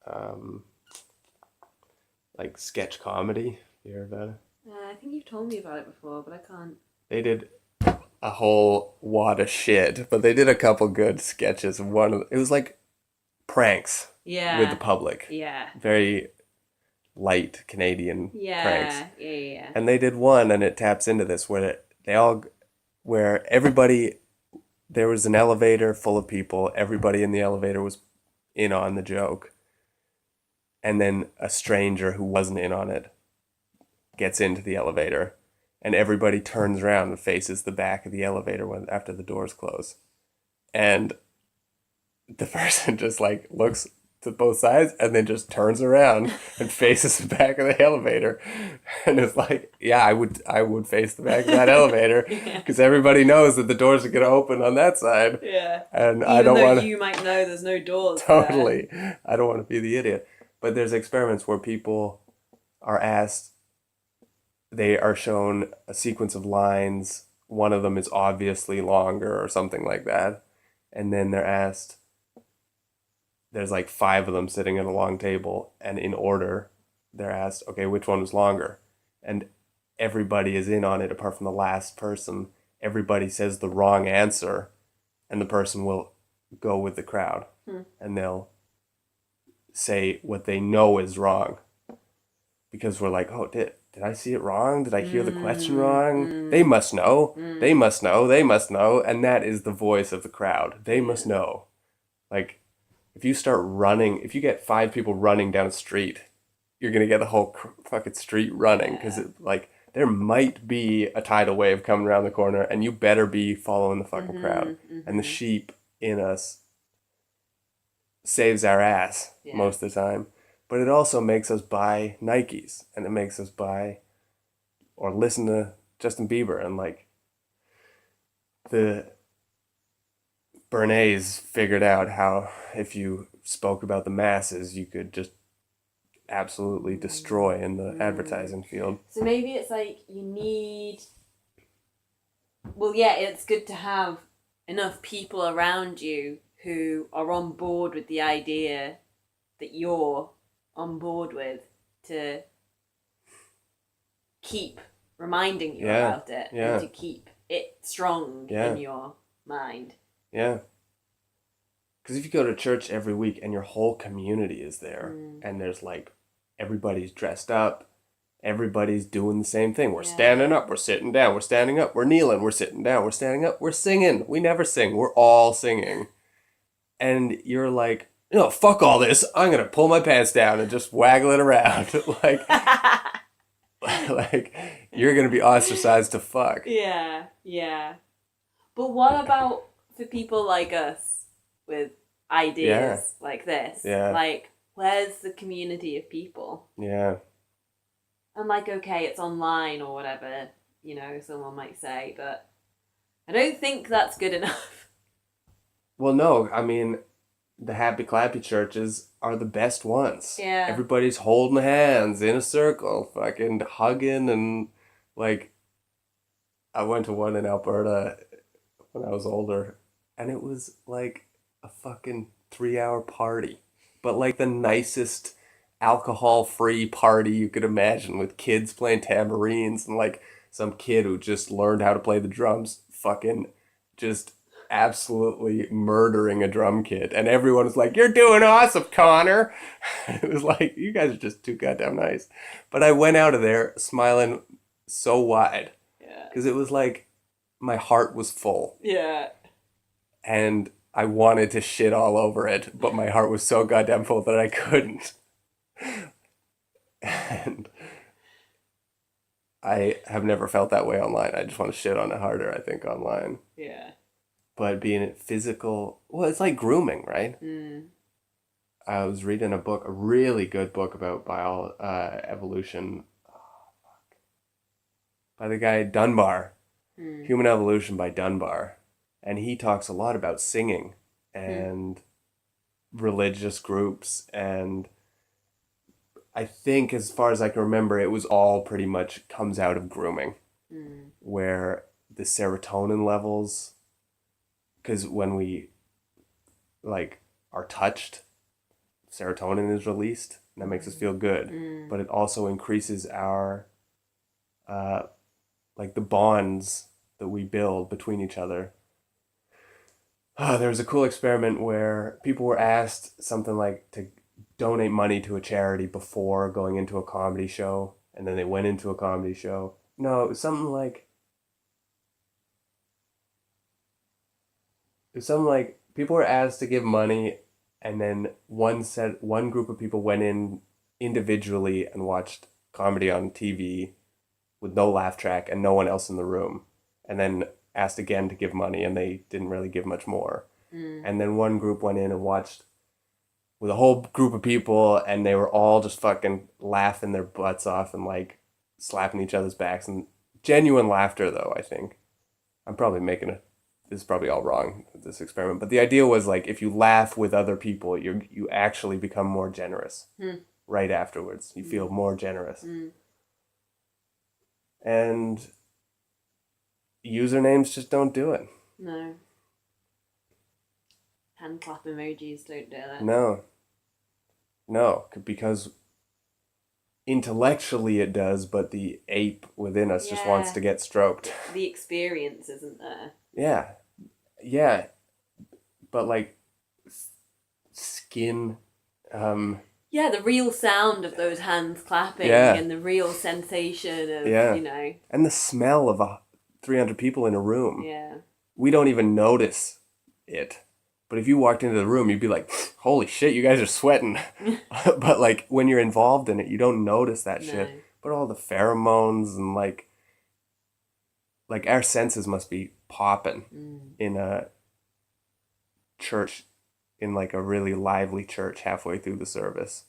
um like sketch comedy. You heard about it? I think you've told me about it before, but I can't. They did a whole wad of shit, but they did a couple good sketches. It was like pranks Yeah. with the public. Yeah. Very light Canadian pranks. Yeah. And they did one, and it taps into this where everybody, there was an elevator full of people. Everybody in the elevator was in on the joke. And then a stranger who wasn't in on it gets into the elevator, and everybody turns around and faces the back of the elevator after the doors close. And the person just like looks to both sides and then just turns around and faces the back of the elevator, and it's like, yeah, I would face the back of that elevator because everybody knows that the doors are going to open on that side. Yeah. And Even I don't want you might know there's no doors. Totally. I don't want to be the idiot. But there's experiments where people are asked, they are shown a sequence of lines. One of them is obviously longer or something like that. And then they're asked, there's like 5 of them sitting at a long table, and in order, they're asked, okay, which one was longer? And everybody is in on it apart from the last person. Everybody says the wrong answer, and the person will go with the crowd. And they'll say what they know is wrong. Because we're like, oh, did I see it wrong? Did I hear the question wrong? They must know. They must know. They must know. And that is the voice of the crowd. They must know. Like, if you get 5 people running down a street, you're going to get the whole fucking street running. Because, like, there might be a tidal wave coming around the corner, and you better be following the fucking crowd. And the sheep in us saves our ass most of the time. But it also makes us buy Nikes, and it makes us buy or listen to Justin Bieber. And like, the Bernays figured out how if you spoke about the masses, you could just absolutely destroy in the advertising field. So maybe it's like you need... Well, yeah, it's good to have enough people around you who are on board with the idea that you're on board with, to keep reminding you about it and to keep it strong in your mind. Yeah. Because if you go to church every week and your whole community is there, and there's like, everybody's dressed up, everybody's doing the same thing. We're standing up, we're sitting down, we're standing up, we're kneeling, we're sitting down, we're standing up, we're singing. We never sing, we're all singing. And you're like, no, fuck all this. I'm going to pull my pants down and just waggle it around. like, you're going to be ostracized to fuck. Yeah. But what about for people like us with ideas like this? Yeah. Like, where's the community of people? Yeah. And like, okay, it's online or whatever, someone might say, but I don't think that's good enough. Well, no, I mean, the happy clappy churches are the best ones. Yeah. Everybody's holding hands in a circle, fucking hugging, and like, I went to one in Alberta when I was older, and it was like a fucking 3-hour party, but like the nicest alcohol-free party you could imagine, with kids playing tambourines and like some kid who just learned how to play the drums fucking just absolutely murdering a drum kit. And everyone was like, "You're doing awesome, Connor." It was like, you guys are just too goddamn nice. But I went out of there smiling so wide Yeah. because it was like my heart was full. Yeah. And I wanted to shit all over it, but my heart was so goddamn full that I couldn't. And I have never felt that way online. I just want to shit on it harder, I think, online. Yeah. But being physical, well, it's like grooming, right? Mm. I was reading a book, a really good book about evolution by the guy Dunbar, Human Evolution by Dunbar. And he talks a lot about singing and religious groups. And I think, as far as I can remember, it was all pretty much comes out of grooming, where the serotonin levels, because when we like are touched, serotonin is released, and that makes us feel good. But it also increases our like the bonds that we build between each other. There was a cool experiment where people were asked something like to donate money to a charity before going into a comedy show, and then they went into a comedy show. No, it was something like people were asked to give money, and then one group of people went in individually and watched comedy on TV with no laugh track and no one else in the room, and then asked again to give money, and they didn't really give much more. And then one group went in and watched with a whole group of people, and they were all just fucking laughing their butts off and like slapping each other's backs, and genuine laughter though, I think. I'm probably this is probably all wrong, this experiment, but the idea was like if you laugh with other people, you actually become more generous right afterwards. You feel more generous. And usernames just don't do it. No. Hand clap emojis don't do that. No, because intellectually it does, but the ape within us just wants to get stroked. The experience isn't there. Yeah. But like skin. Yeah, the real sound of those hands clapping and the real sensation of, And the smell of 300 people in a room. Yeah. We don't even notice it. But if you walked into the room, you'd be like, holy shit, you guys are sweating. But like when you're involved in it, you don't notice that shit. But all the pheromones and like our senses must be popping in a church, in like a really lively church halfway through the service.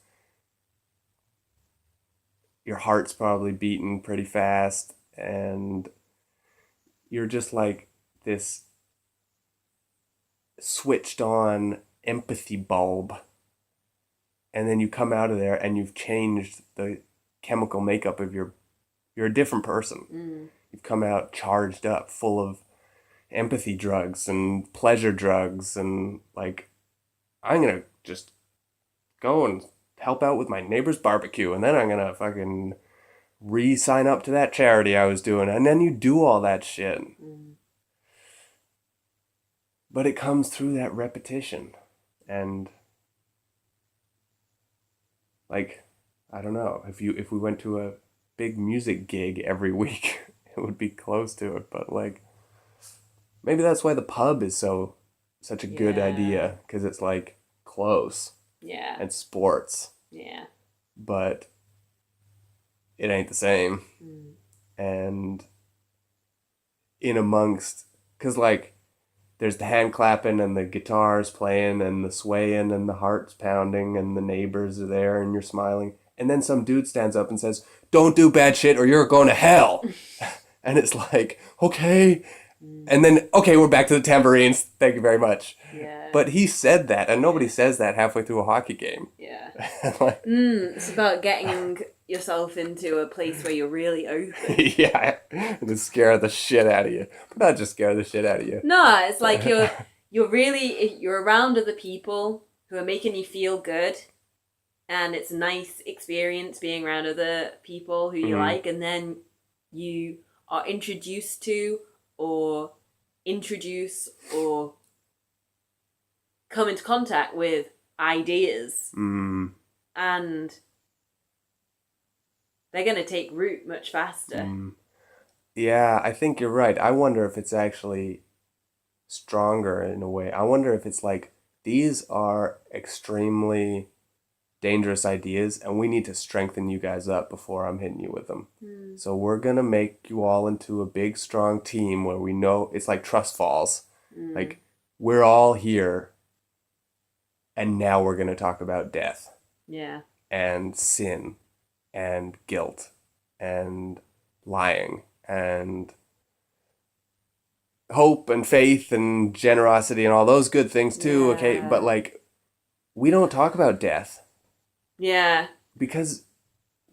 Your heart's probably beating pretty fast, and you're just like this switched on empathy bulb, and then you come out of there and you've changed the chemical makeup of you're a different person. You've come out charged up, full of empathy drugs and pleasure drugs, and like, I'm gonna just go and help out with my neighbor's barbecue, and then I'm gonna fucking re-sign up to that charity I was doing, and then you do all that shit. But it comes through that repetition, and like, I don't know, if we went to a big music gig every week, it would be close to it. But like, maybe that's why the pub is such a good idea, because it's like close. Yeah. And sports. Yeah. But it ain't the same. And in amongst, because like, there's the hand clapping and the guitars playing and the swaying and the hearts pounding and the neighbors are there and you're smiling. And then some dude stands up and says, don't do bad shit or you're going to hell. And it's like, okay. And then, okay, we're back to the tambourines. Thank you very much. Yeah. But he said that, and nobody says that halfway through a hockey game. Yeah. Like, it's about getting yourself into a place where you're really open. Yeah, to scare the shit out of you. But not just scare the shit out of you. No, it's like you're around other people who are making you feel good, and it's a nice experience being around other people who you like, and then you are introduced to or introduce or come into contact with ideas, and they're going to take root much faster. Yeah, I think you're right. I wonder if it's actually stronger in a way. I wonder if it's like these are extremely dangerous ideas and we need to strengthen you guys up before I'm hitting you with them. So we're gonna make you all into a big strong team where we know it's like trust falls. Like we're all here and now we're gonna talk about death. Yeah. And sin and guilt and lying and hope and faith and generosity and all those good things too. Yeah. Okay, but like we don't talk about death. Yeah. Because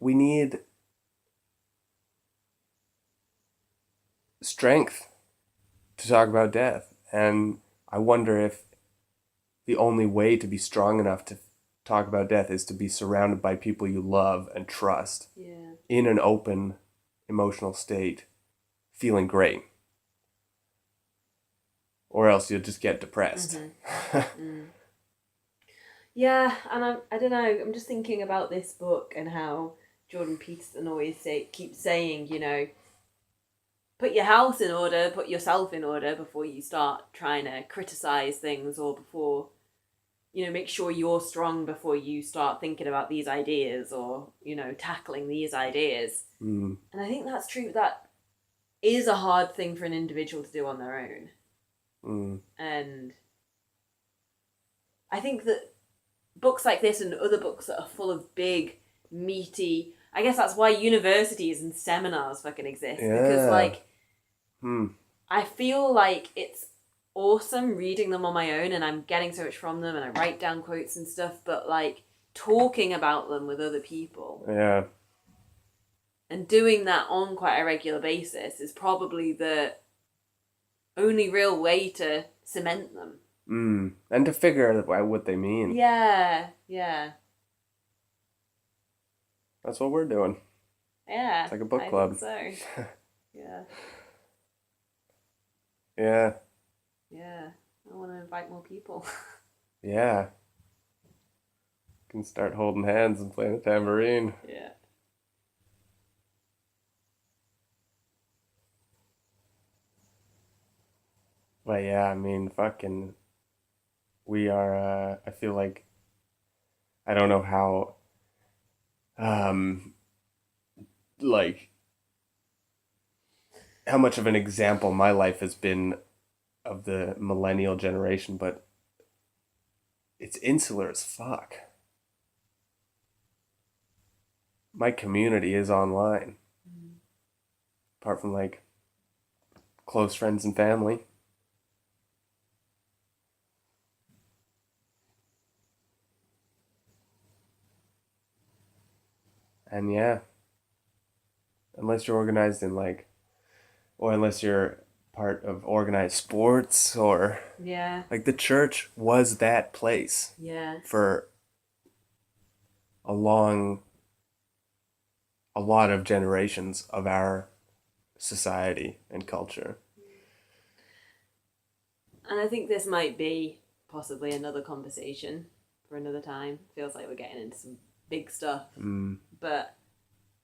we need strength to talk about death. And I wonder if the only way to be strong enough to talk about death is to be surrounded by people you love and trust in an open emotional state, feeling great. Or else you'll just get depressed. Yeah, and I don't know, I'm just thinking about this book and how Jordan Peterson always keeps saying, you know, put your house in order, put yourself in order before you start trying to criticize things, or before, you know, make sure you're strong before you start thinking about these ideas or, you know, tackling these ideas. And I think that's true. That is a hard thing for an individual to do on their own. And I think that books like this and other books that are full of big, meaty... I guess that's why universities and seminars fucking exist. Yeah. Because, like, I feel like it's awesome reading them on my own and I'm getting so much from them and I write down quotes and stuff, but, like, talking about them with other people... Yeah. And doing that on quite a regular basis is probably the only real way to cement them. And to figure out what they mean. Yeah. That's what we're doing. Yeah. It's like a book club. I think so. Yeah. Yeah. I want to invite more people. Yeah. Can start holding hands and playing the tambourine. Yeah. But yeah, I mean, fucking, we are, I feel like, I don't know how, like, how much of an example my life has been of the millennial generation, but it's insular as fuck. My community is online. Apart from, like, close friends and family. And yeah, unless you're organized in like, or unless you're part of organized sports or like the church was that place for a lot of generations of our society and culture. And I think this might be possibly another conversation for another time. Feels like we're getting into some big stuff. But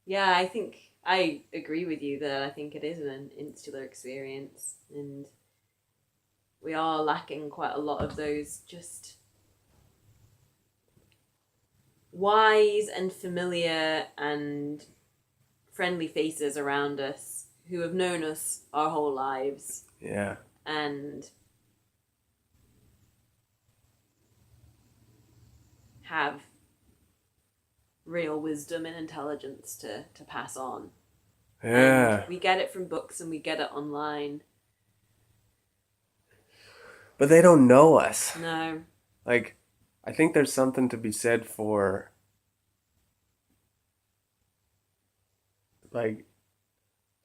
yeah, I think I agree with you that I think it is an insular experience, and we are lacking quite a lot of those just wise and familiar and friendly faces around us who have known us our whole lives. Yeah. And have real wisdom and intelligence to pass on. Yeah. And we get it from books and we get it online. But they don't know us. No. Like, I think there's something to be said for, like,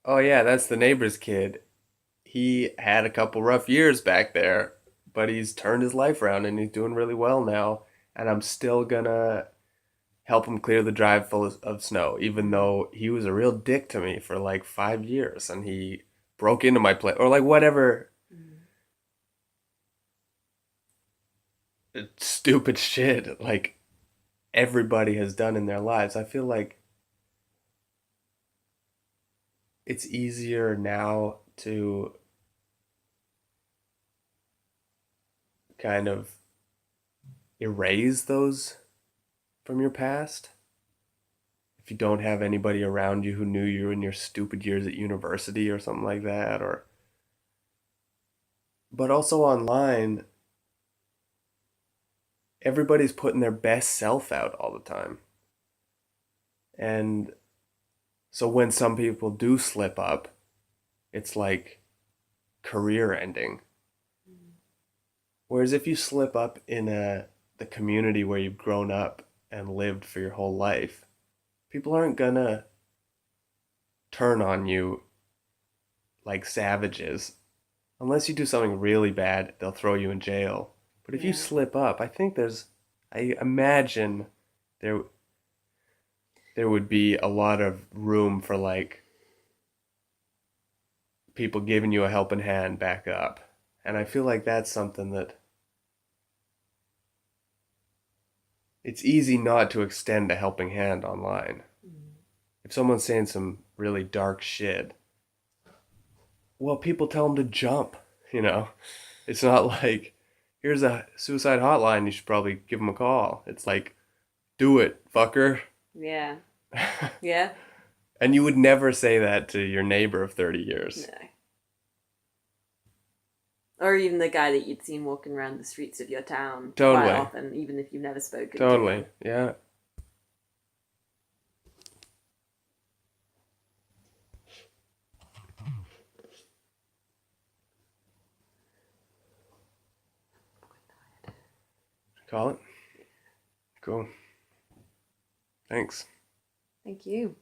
oh yeah, that's the neighbor's kid. He had a couple rough years back there, but he's turned his life around and he's doing really well now. And I'm still gonna help him clear the drive full of snow, even though he was a real dick to me for like 5 years and he broke into my place or like whatever. stupid shit like everybody has done in their lives. I feel like it's easier now to kind of erase those from your past if you don't have anybody around you who knew you in your stupid years at university or something like that, or but also online everybody's putting their best self out all the time. And so when some people do slip up, it's like career ending. Whereas if you slip up in the community where you've grown up and lived for your whole life, people aren't gonna turn on you like savages. Unless you do something really bad, they'll throw you in jail. But if you Yeah. slip up, I imagine there there would be a lot of room for like people giving you a helping hand back up. And I feel like that's something that it's easy not to extend a helping hand online. Mm. If someone's saying some really dark shit, well, people tell them to jump, you know? It's not like, here's a suicide hotline, you should probably give them a call. It's like, do it, fucker. Yeah. Yeah. And you would never say that to your neighbor of 30 No. years. Or even the guy that you'd seen walking around the streets of your town quite Totally. often, even if you've never spoken to Totally. him. Yeah. Call it? Cool. Thanks. Thank you.